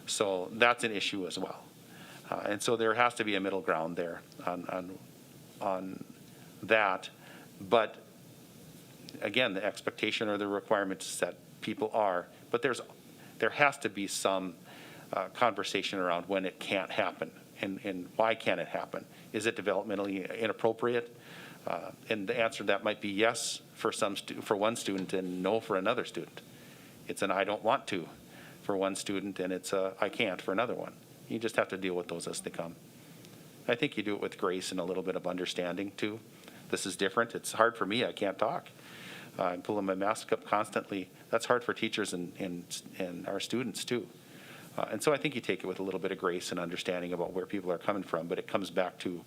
So that's an issue as well. And so there has to be a middle ground there on that. But again, the expectation or the requirements that people are, but there has to be some conversation around when it can't happen and why can't it happen? Is it developmentally inappropriate? And the answer to that might be yes for one student and no for another student. It's an I don't want to for one student, and it's a I can't for another one. You just have to deal with those as they come. I think you do it with grace and a little bit of understanding too. This is different. It's hard for me. I can't talk. I'm pulling my mask up constantly. That's hard for teachers and our students too. And so I think you take it with a little bit of grace and understanding about where people are coming from, but it comes back to,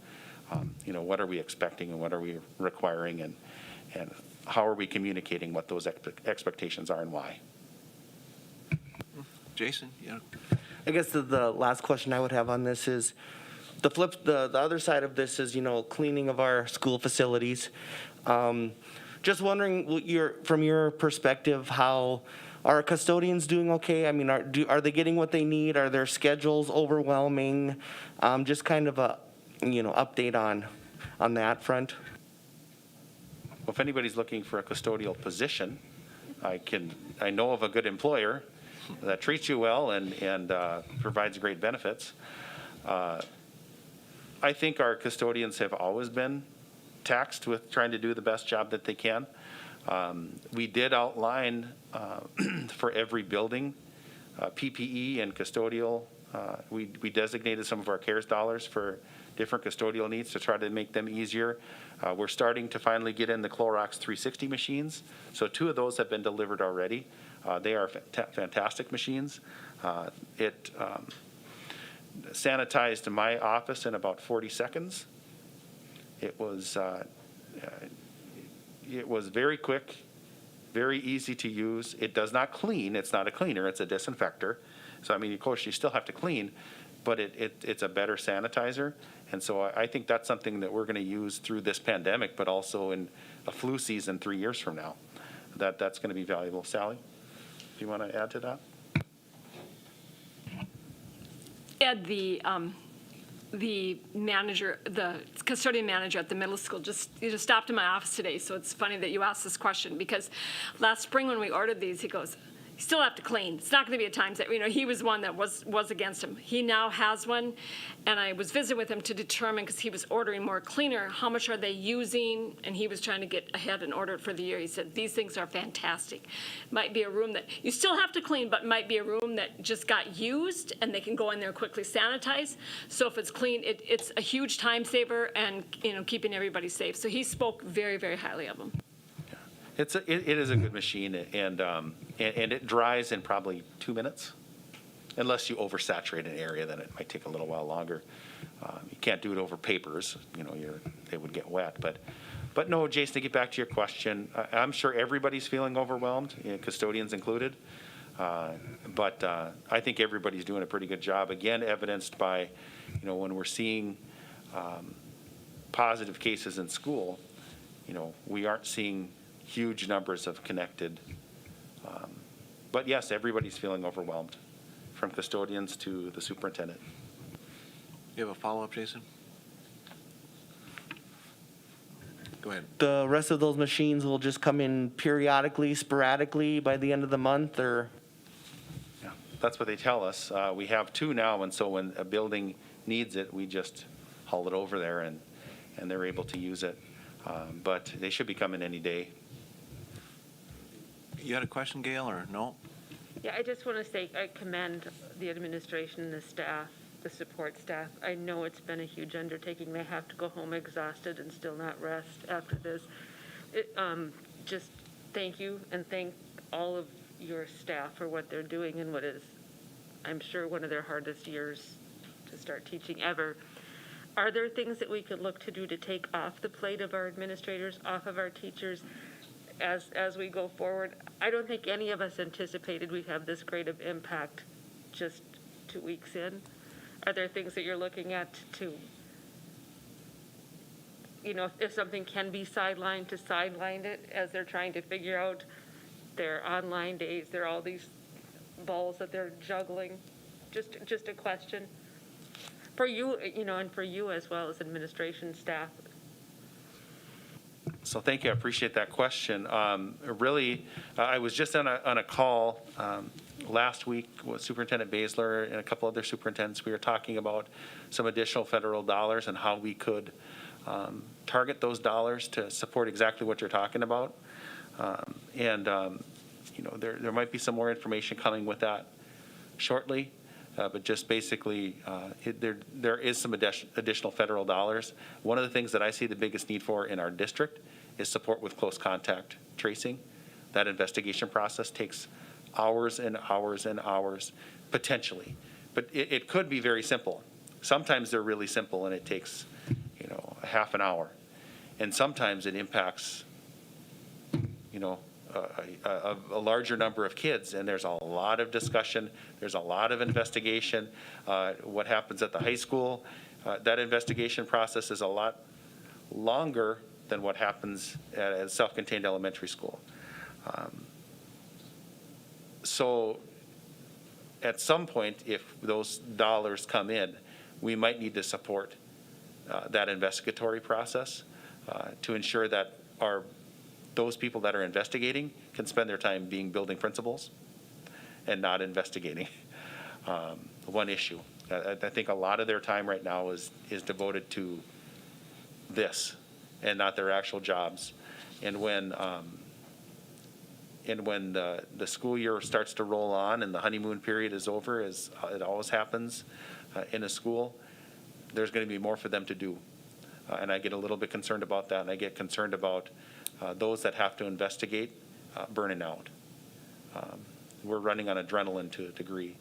you know, what are we expecting and what are we requiring and how are we communicating what those expectations are and why. Jason, yeah. I guess the last question I would have on this is, the other side of this is, you know, cleaning of our school facilities. Just wondering, from your perspective, how are custodians doing okay? I mean, are they getting what they need? Are their schedules overwhelming? Just kind of a, you know, update on that front. Well, if anybody's looking for a custodial position, I know of a good employer that treats you well and provides great benefits. I think our custodians have always been taxed with trying to do the best job that they can. We did outline for every building PPE and custodial. We designated some of our CARES dollars for different custodial needs to try to make them easier. We're starting to finally get in the Clorox 360 machines. So 2 of those have been delivered already. They are fantastic machines. It sanitized my office in about 40 seconds. It was very quick, very easy to use. It does not clean. It's not a cleaner. It's a disinfector. So, I mean, of course, you still have to clean, but it's a better sanitizer. And so I think that's something that we're going to use through this pandemic, but also in a flu season 3 years from now. That's going to be valuable. Sally, do you want to add to that? Ed, the manager, the custodian manager at the middle school just stopped in my office today. So it's funny that you asked this question, because last spring when we ordered these, he goes, "You still have to clean. It's not going to be a time set." You know, he was one that was against him. He now has one, and I was visiting with him to determine, because he was ordering more cleaner, how much are they using, and he was trying to get ahead and order it for the year. He said, "These things are fantastic. Might be a room that you still have to clean, but might be a room that just got used, and they can go in there quickly sanitize. So if it's clean, it's a huge time saver and, you know, keeping everybody safe." So he spoke very, very highly of them. It is a good machine, and it dries in probably 2 minutes, unless you oversaturate an area. Then it might take a little while longer. You can't do it over papers, you know, they would get wet. But no, Jason, to get back to your question, I'm sure everybody's feeling overwhelmed, custodians included. But I think everybody's doing a pretty good job. Again, evidenced by, you know, when we're seeing positive cases in school, you know, we aren't seeing huge numbers of connected But yes, everybody's feeling overwhelmed, from custodians to the superintendent. You have a follow-up, Jason? Go ahead. The rest of those machines will just come in periodically, sporadically by the end of the month, or? Yeah, that's what they tell us. We have 2 now, and so when a building needs it, we just haul it over there, and they're able to use it. But they should be coming any day. You had a question, Gail, or no? Yeah, I just want to say I commend the administration and the staff, the support staff. I know it's been a huge undertaking. They have to go home exhausted and still not rest after this. Just thank you, and thank all of your staff for what they're doing in what is, I'm sure, one of their hardest years to start teaching ever. Are there things that we could look to do to take off the plate of our administrators, off of our teachers as we go forward? I don't think any of us anticipated we'd have this great of impact just 2 weeks in. Are there things that you're looking at to, if something can be sidelined, to sideline it as they're trying to figure out their online days, there are all these balls that they're juggling? Just a question. For you, and for you as well as administration staff. So thank you. I appreciate that question. Really, I was just on a call last week with Superintendent Baszler and a couple other superintendents. We were talking about some additional federal dollars and how we could target those dollars to support exactly what you're talking about. There might be some more information coming with that shortly. But just basically, there is some additional federal dollars. One of the things that I see the biggest need for in our district is support with close contact tracing. That investigation process takes hours and hours and hours, potentially. But it could be very simple. Sometimes they're really simple and it takes, a half an hour. And sometimes it impacts, a larger number of kids, and there's a lot of discussion, there's a lot of investigation. What happens at the high school, that investigation process is a lot longer than what happens at a self-contained elementary school. So at some point, if those dollars come in, we might need to support that investigatory process to ensure that those people that are investigating can spend their time being building principals and not investigating one issue. I think a lot of their time right now is devoted to this and not their actual jobs. And when the school year starts to roll on and the honeymoon period is over, as it always happens in a school, there's going to be more for them to do. And I get a little bit concerned about that, and I get concerned about those that have to investigate burning out. We're running on adrenaline to a degree,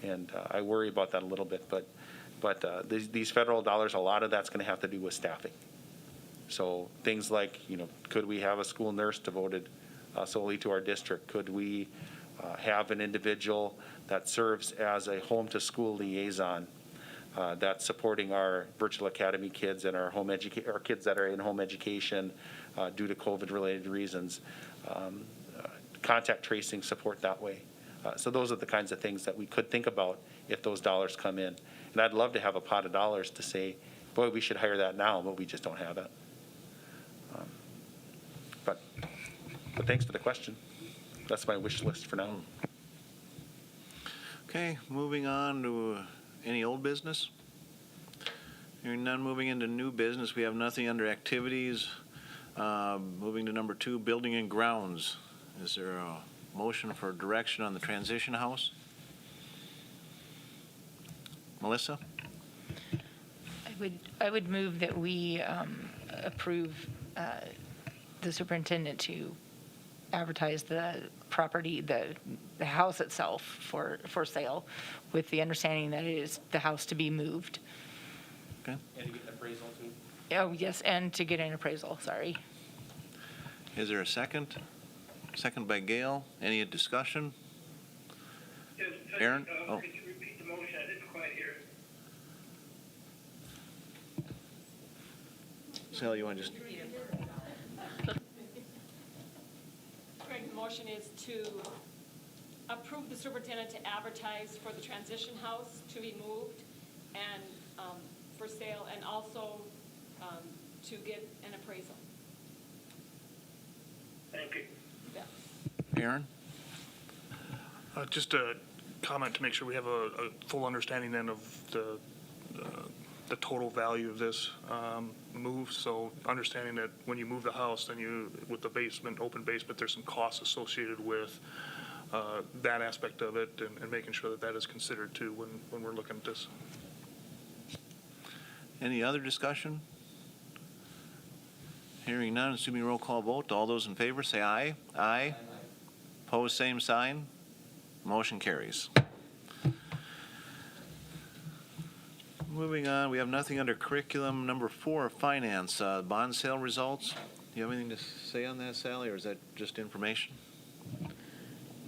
and I worry about that a little bit. But these federal dollars, a lot of that's going to have to do with staffing. So things like, could we have a school nurse devoted solely to our district? Could we have an individual that serves as a home-to-school liaison that's supporting our virtual academy kids and our kids that are in home education due to COVID-related reasons, contact tracing support that way. So those are the kinds of things that we could think about if those dollars come in. And I'd love to have a pot of dollars to say, boy, we should hire that now, but we just don't have it. But thanks for the question. That's my wish list for now. Okay, moving on to any old business? Hearing none, moving into new business. We have nothing under activities. Moving to number 2, building and grounds. Is there a motion for direction on the transition house? Melissa? I would move that we approve the superintendent to advertise the property, the house itself for sale, with the understanding that it is the house to be moved. Okay. And to get an appraisal too? Oh, yes, and to get an appraisal, sorry. Is there a second? Second by Gail. Any discussion? Yes, Aaron? Oh. Could you repeat the motion? I didn't quite hear it. Sal, you want to just? Greg, the motion is to approve the superintendent to advertise for the transition house to be moved and for sale, and also to get an appraisal. Thank you. Yeah. Aaron? Just a comment to make sure we have a full understanding then of the total value of this move. So understanding that when you move the house, then you, with the basement, open basement, there's some costs associated with that aspect of it, and making sure that that is considered too when we're looking at this. Any other discussion? Hearing none, assuming roll call vote, all those in favor say aye. Aye. Opposed, same sign. Motion carries. Moving on, we have nothing under curriculum. Number 4, finance, bond sale results. Do you have anything to say on that, Sally, or is that just information?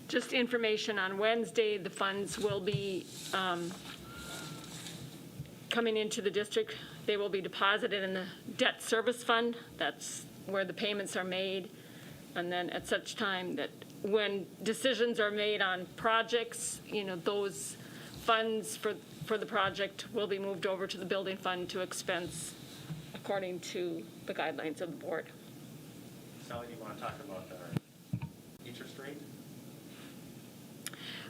Just information, on Wednesday, the funds will be coming into the district. They will be deposited in the debt service fund. That's where the payments are made. And then at such time that when decisions are made on projects, those funds for the project will be moved over to the building fund to expense according to the guidelines of the board. Sally, do you want to talk about our interest rate?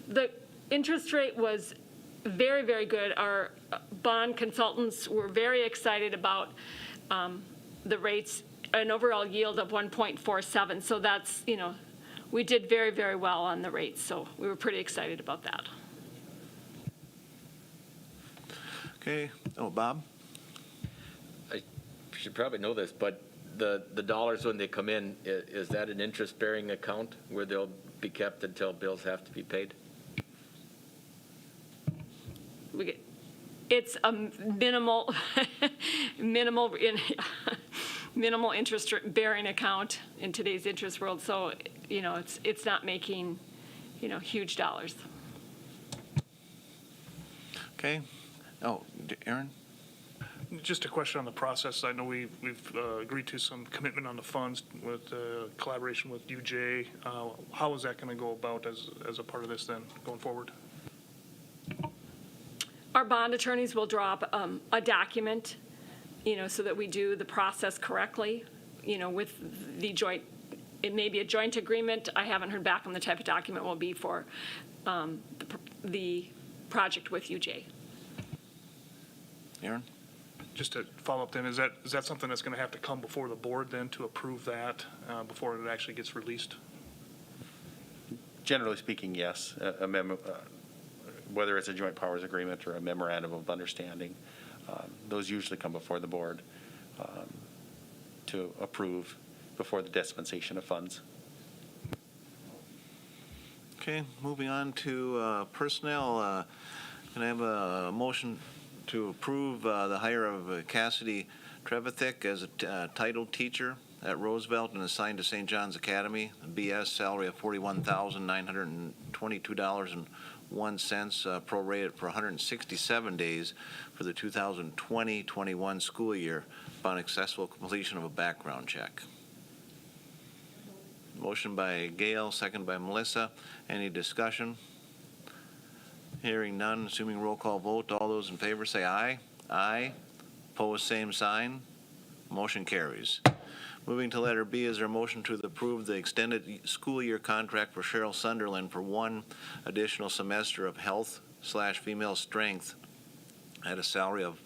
The interest rate was very, very good. Our bond consultants were very excited about the rates, an overall yield of 1.47. So that's, we did very, very well on the rates. So we were pretty excited about that. Okay. Oh, Bob? I should probably know this, but the dollars when they come in, is that an interest-bearing account where they'll be kept until bills have to be paid? It's a minimal interest bearing account in today's interest world. So, it's not making, huge dollars. Okay. Oh, Aaron? Just a question on the process. I know we've agreed to some commitment on the funds with collaboration with UJ. How is that going to go about as a part of this then going forward? Our bond attorneys will draw up a document, so that we do the process correctly, with the joint, it may be a joint agreement. I haven't heard back on the type of document will be for the project with UJ. Aaron? Just to follow up then, is that something that's going to have to come before the board then to approve that before it actually gets released? Generally speaking, yes. A memo, whether it's a joint powers agreement or a memorandum of understanding, those usually come before the board to approve before the dispensation of funds. Okay, moving on to personnel. Can I have a motion to approve the hire of Cassidy Trevithick as a titled teacher at Roosevelt and assigned to St. John's Academy, BS salary of $41,922.01, prorated for 167 days for the 2020-21 school year upon successful completion of a background check. Motion by Gail, second by Melissa. Any discussion? Hearing none, assuming roll call vote, all those in favor say aye. Aye. Opposed, same sign. Motion carries. Moving to letter B, is there a motion to approve the extended school year contract for Cheryl Sunderland for one additional semester of health/female strength at a salary of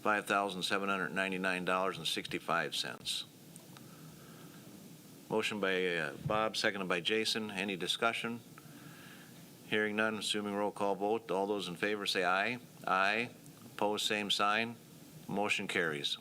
$5,799.65? Motion by Bob, seconded by Jason. Any discussion? Hearing none, assuming roll call vote, all those in favor say aye. Aye. Opposed, same sign. Motion carries.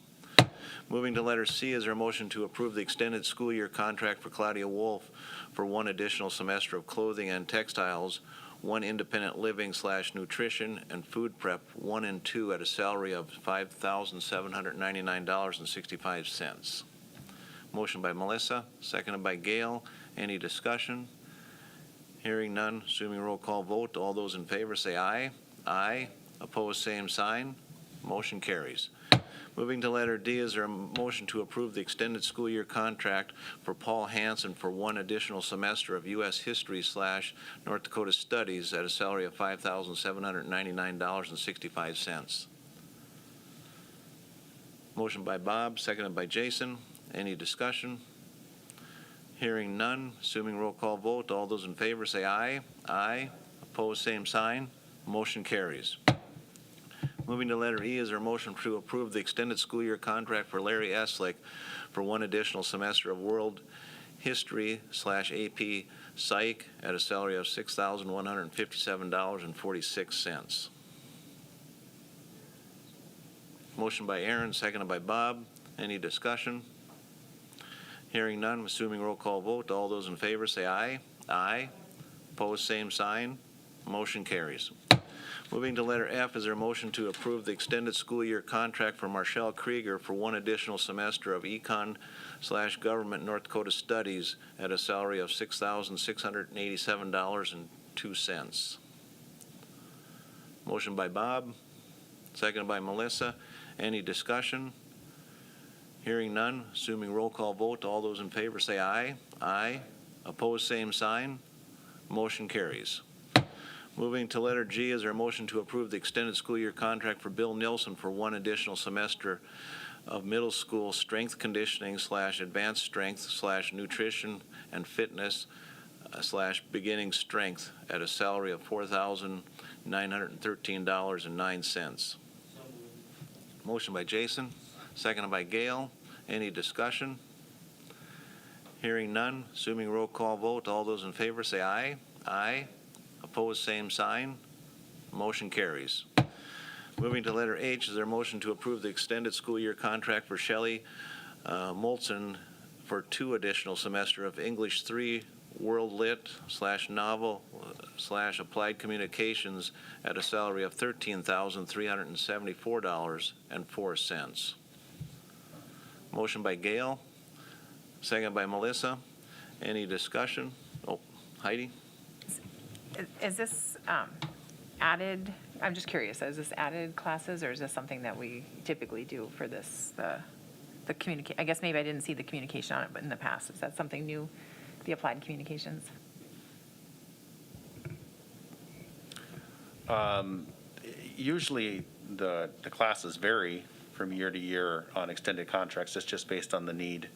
Moving to letter C, is there a motion to approve the extended school year contract for Claudia Wolf for one additional semester of clothing and textiles, one independent living/nutrition and food prep 1 and 2 at a salary of $5,799.65? Motion by Melissa, seconded by Gail. Any discussion? Hearing none, assuming roll call vote, all those in favor say aye. Aye. Opposed, same sign. Motion carries. Moving to letter D, is there a motion to approve the extended school year contract for Paul Hansen for one additional semester of U.S. History / North Dakota Studies at a salary of $5,799.65? Motion by Bob, seconded by Jason. Any discussion? Hearing none, assuming roll call vote, all those in favor say aye. Aye. Opposed, same sign. Motion carries. Moving to letter E, is there a motion to approve the extended school year contract for Larry Eslick for one additional semester of World History / AP Psych at a salary of $6,157.46? Motion by Aaron, seconded by Bob. Any discussion? Hearing none, assuming roll call vote, all those in favor say aye. Aye. Opposed, same sign. Motion carries. Moving to letter F, is there a motion to approve the extended school year contract for Marshall Krieger for one additional semester of Econ / Government North Dakota Studies at a salary of $6,687.02? Motion by Bob, seconded by Melissa. Any discussion? Hearing none, assuming roll call vote, all those in favor say aye. Aye. Opposed, same sign. Motion carries. Moving to letter G, is there a motion to approve the extended school year contract for Bill Nilsson for one additional semester of middle school strength conditioning / advanced strength / nutrition and fitness / beginning strength at a salary of $4,913.09? Motion by Jason, seconded by Gail. Any discussion? Hearing none, assuming roll call vote, all those in favor say aye. Aye. Opposed, same sign. Motion carries. Moving to letter H, is there a motion to approve the extended school year contract for Shelley Molson for two additional semester of English 3 World Lit / Novel / Applied Communications at a salary of $13,374.04? Motion by Gail, second by Melissa. Any discussion? Oh, Heidi? Is this added, I'm just curious, is this added classes, or is this something that we typically do for this, the I guess maybe I didn't see the communication on it, but in the past, is that something new, the applied communications? Usually, the classes vary from year to year on extended contracts. It's just based on the need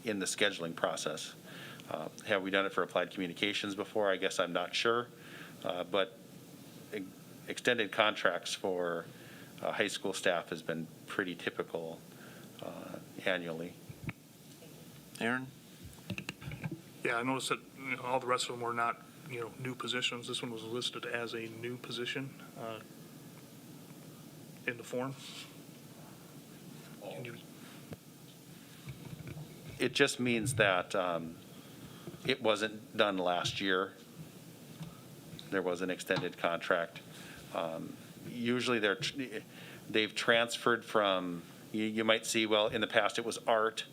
in the scheduling process. Have we done it for applied communications before? I guess I'm not sure. But extended contracts for high school staff has been pretty typical annually. Aaron? Yeah, I noticed that all the rest of them were not, new positions. This one was listed as a new position in the form. Can you- It just means that it wasn't done last year. There was an extended contract. Usually they've transferred from, you might see, well, in the past it was art.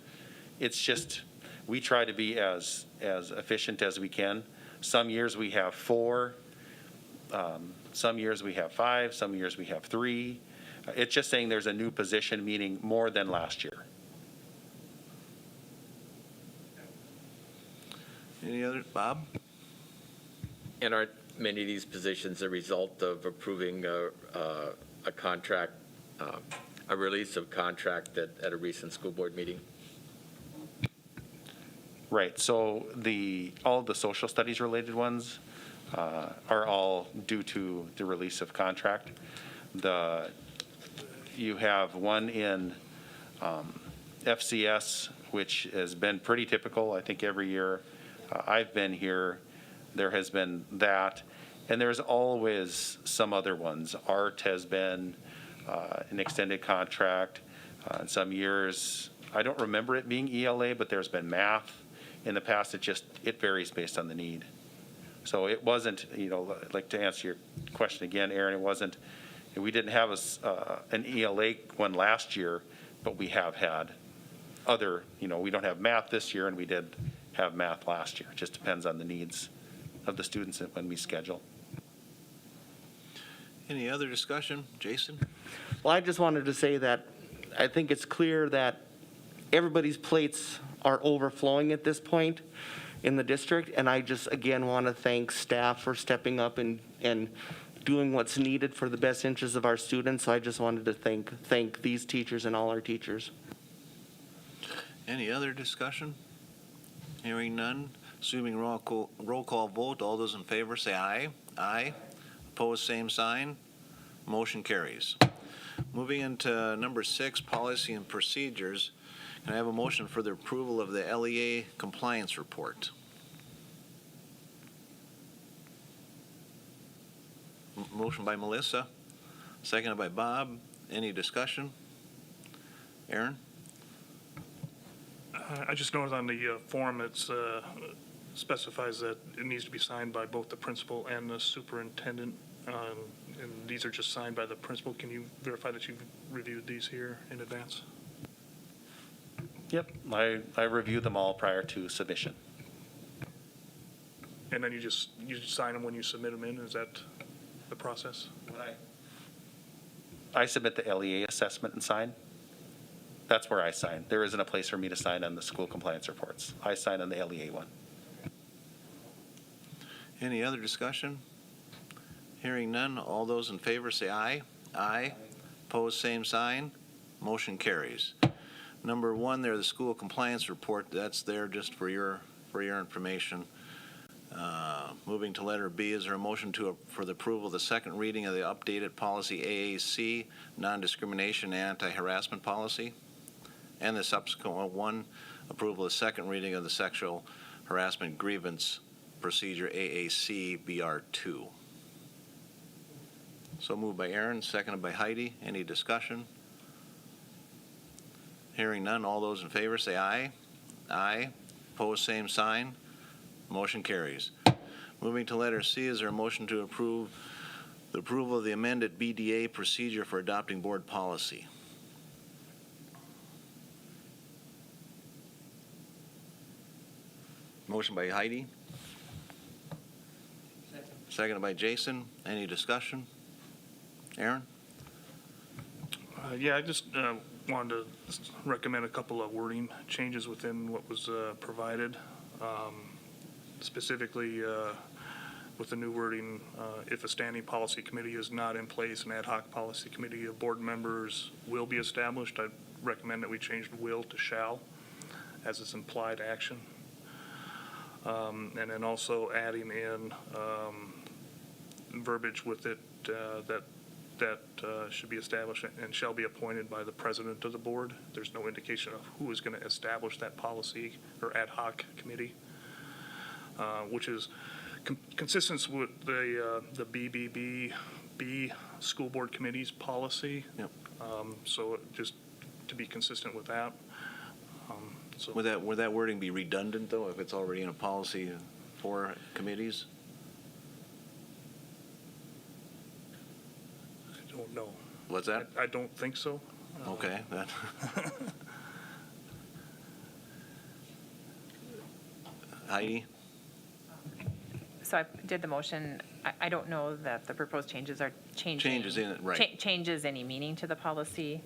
It's just, we try to be as efficient as we can. Some years we have 4, some years we have 5, some years we have 3. It's just saying there's a new position, meaning more than last year. Any other? Bob? And aren't many of these positions a result of approving a contract, a release of contract at a recent school board meeting? Right, so all the social studies related ones are all due to the release of contract. You have one in FCS, which has been pretty typical, I think every year I've been here, there has been that, and there's always some other ones. Art has been an extended contract. In some years, I don't remember it being ELA, but there's been math. In the past, it varies based on the need. So it wasn't, like to answer your question again, Aaron, we didn't have an ELA one last year, but we have had other, we don't have math this year, and we did have math last year. It just depends on the needs of the students when we schedule. Any other discussion? Jason? Well, I just wanted to say that I think it's clear that everybody's plates are overflowing at this point in the district, and I just, again, want to thank staff for stepping up and doing what's needed for the best interests of our students. So I just wanted to thank these teachers and all our teachers. Any other discussion? Hearing none, assuming roll call vote, all those in favor say aye. Aye. Opposed, same sign. Motion carries. Moving into number 6, policy and procedures. Can I have a motion for the approval of the LEA compliance report? Motion by Melissa, seconded by Bob. Any discussion? Aaron? I just noticed on the form, it specifies that it needs to be signed by both the principal and the superintendent, and these are just signed by the principal. Can you verify that you've reviewed these here in advance? Yep, I review them all prior to submission. And then you just sign them when you submit them in? Is that the process? I submit the LEA assessment and sign. That's where I sign. There isn't a place for me to sign on the school compliance reports. I sign on the LEA one. Any other discussion? Hearing none, all those in favor say aye. Aye. Opposed, same sign. Motion carries. Number 1 there, the school compliance report, that's there just for your information. Moving to letter B, is there a motion for the approval of the second reading of the updated policy AAC, non-discrimination and anti-harassment policy, and the subsequent one, approval of the second reading of the sexual harassment grievance procedure AAC BR2? So moved by Aaron, seconded by Heidi. Any discussion? Hearing none, all those in favor say aye. Aye. Opposed, same sign. Motion carries. Moving to letter C, is there a motion to approve the approval of the amended BDA procedure for adopting board policy? Motion by Heidi. Seconded by Jason. Any discussion? Aaron? Yeah, I just wanted to recommend a couple of wording changes within what was provided. Specifically, with the new wording, if a standing policy committee is not in place, an ad hoc policy committee of board members will be established. I recommend that we change will to shall, as it's implied action. And then also adding in verbiage with it that should be established and shall be appointed by the president of the board. There's no indication of who is going to establish that policy or ad hoc committee, which is consistent with the BBB school board committee's policy. Yep. So just to be consistent with that. So Would that wording be redundant, though, if it's already in a policy for committees? I don't know. What's that? I don't think so. Okay. That. Heidi? So I did the motion. I don't know that the proposed changes are changing. Changes in it, right. Changes any meaning to the policy.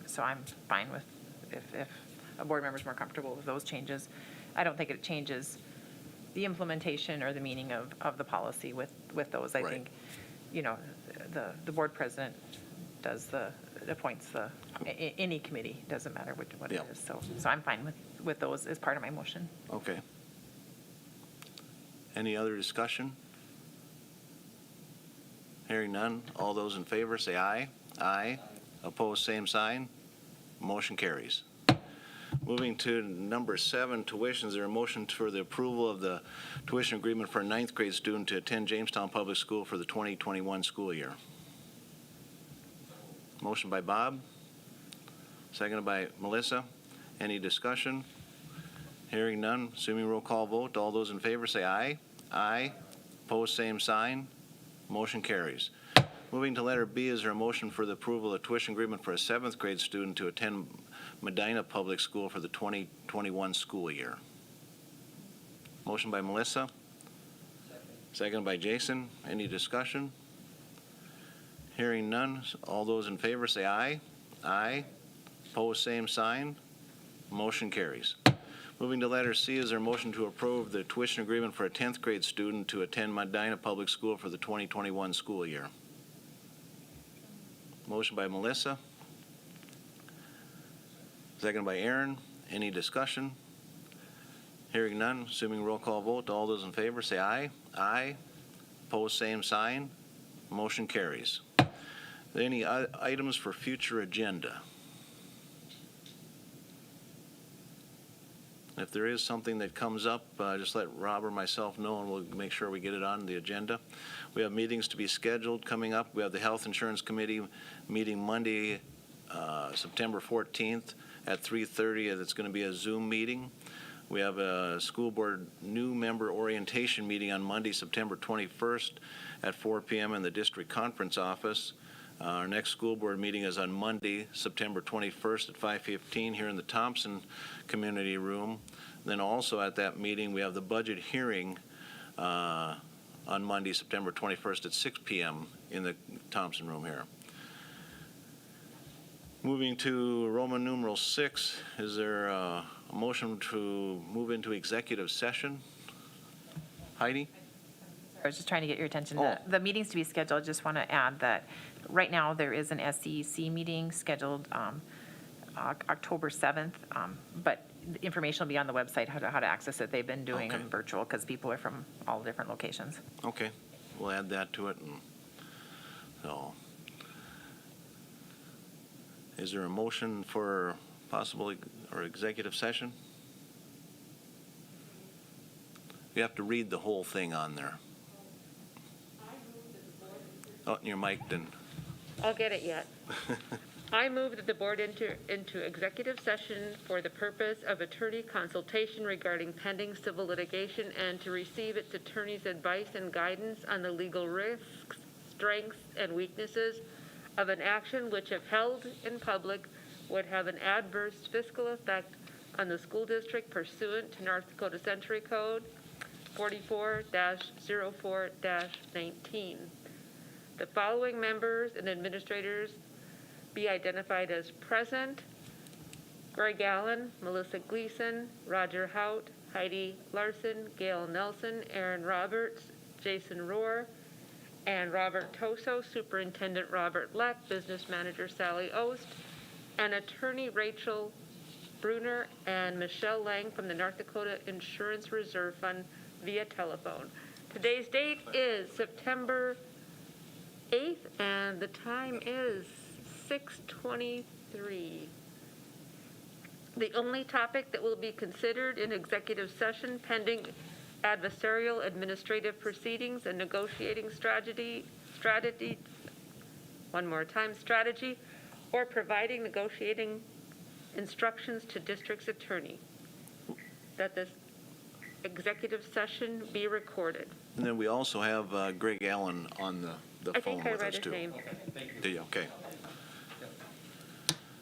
So I'm fine with if a board member's more comfortable with those changes. I don't think it changes the implementation or the meaning of the policy with those. I Right. think, the board president appoints any committee, doesn't matter what it Yeah. is. So I'm fine with those as part of my motion. Okay. Any other discussion? Hearing none, all those in favor say aye. Aye. Opposed, same sign. Motion carries. Moving to number 7, tuition. Is there a motion for the approval of the tuition agreement for a 9th grade student to attend Jamestown Public School for the 2021 school year? Motion by Bob, seconded by Melissa. Any discussion? Hearing none, assuming roll call vote, all those in favor say aye. Aye. Opposed, same sign. Motion carries. Moving to letter B, is there a motion for the approval of tuition agreement for a 7th grade student to attend Medina Public School for the 2021 school year? Motion by Melissa. Second by Jason. Any discussion? Hearing none, all those in favor say aye. Aye. Opposed, same sign. Motion carries. Moving to letter C, is there a motion to approve the tuition agreement for a 10th grade student to attend Medina Public School for the 2021 school year? Motion by Melissa. Second by Aaron. Any discussion? Hearing none, assuming roll call vote, all those in favor say aye. Aye. Opposed, same sign. Motion carries. Any items for future agenda? If there is something that comes up, just let Rob or myself know, and we'll make sure we get it on the agenda. We have meetings to be scheduled coming up. We have the Health Insurance Committee meeting Monday, September 14th at 3:30. It's going to be a Zoom meeting. We have a school board new member orientation meeting on Monday, September 21st at 4 p.m. in the district conference office. Our next school board meeting is on Monday, September 21st at 5:15 here in the Thompson Community Room. Then also at that meeting, we have the budget hearing on Monday, September 21st at 6 p.m. in the Thompson Room here. Moving to Roman numeral 6, is there a motion to move into executive session? Heidi? I was just trying to get your attention. Oh. The meetings to be scheduled, I just want to add that right now there is an SCEC meeting scheduled October 7th, but the information will be on the website, how to access it. They've been doing them Okay. virtual because people are from all different locations. Okay, we'll add that to it. And so, is there a motion for possible or executive session? You have to read the whole thing on there. Oh, your mic didn't. I'll get it yet. I move that the board enter into executive session for the purpose of attorney consultation regarding pending civil litigation and to receive its attorney's advice and guidance on the legal risks, strengths, and weaknesses of an action which, if held in public, would have an adverse fiscal effect on the school district pursuant to North Dakota Century Code 44-04-19. The following members and administrators be identified as present: Greg Allen, Melissa Gleason, Roger Hout, Heidi Larson, Gail Nelson, Aaron Roberts, Jason Rohr, and Robert Toso, Superintendent Robert Leck, Business Manager Sally Ost, and Attorney Rachel Bruner and Michelle Lang from the North Dakota Insurance Reserve Fund via telephone. Today's date is September 8th, and the time is 6:23. The only topic that will be considered in executive session pending adversarial administrative proceedings and negotiating strategy, or providing negotiating instructions to district's attorney. That this executive session be recorded. And then we also have Greg Allen on the I phone think I with read us his too. name. Do you? Okay.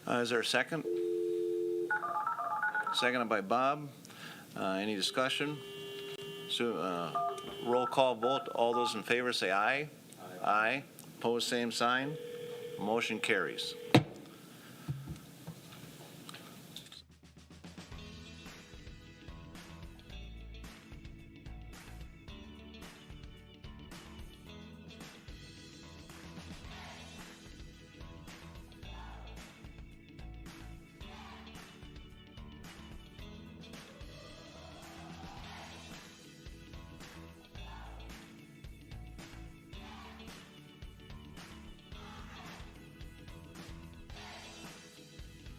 Is there a second? Seconded by Bob. Any discussion? So, roll call vote. All those in favor say aye. Aye. Opposed, same sign. Motion carries.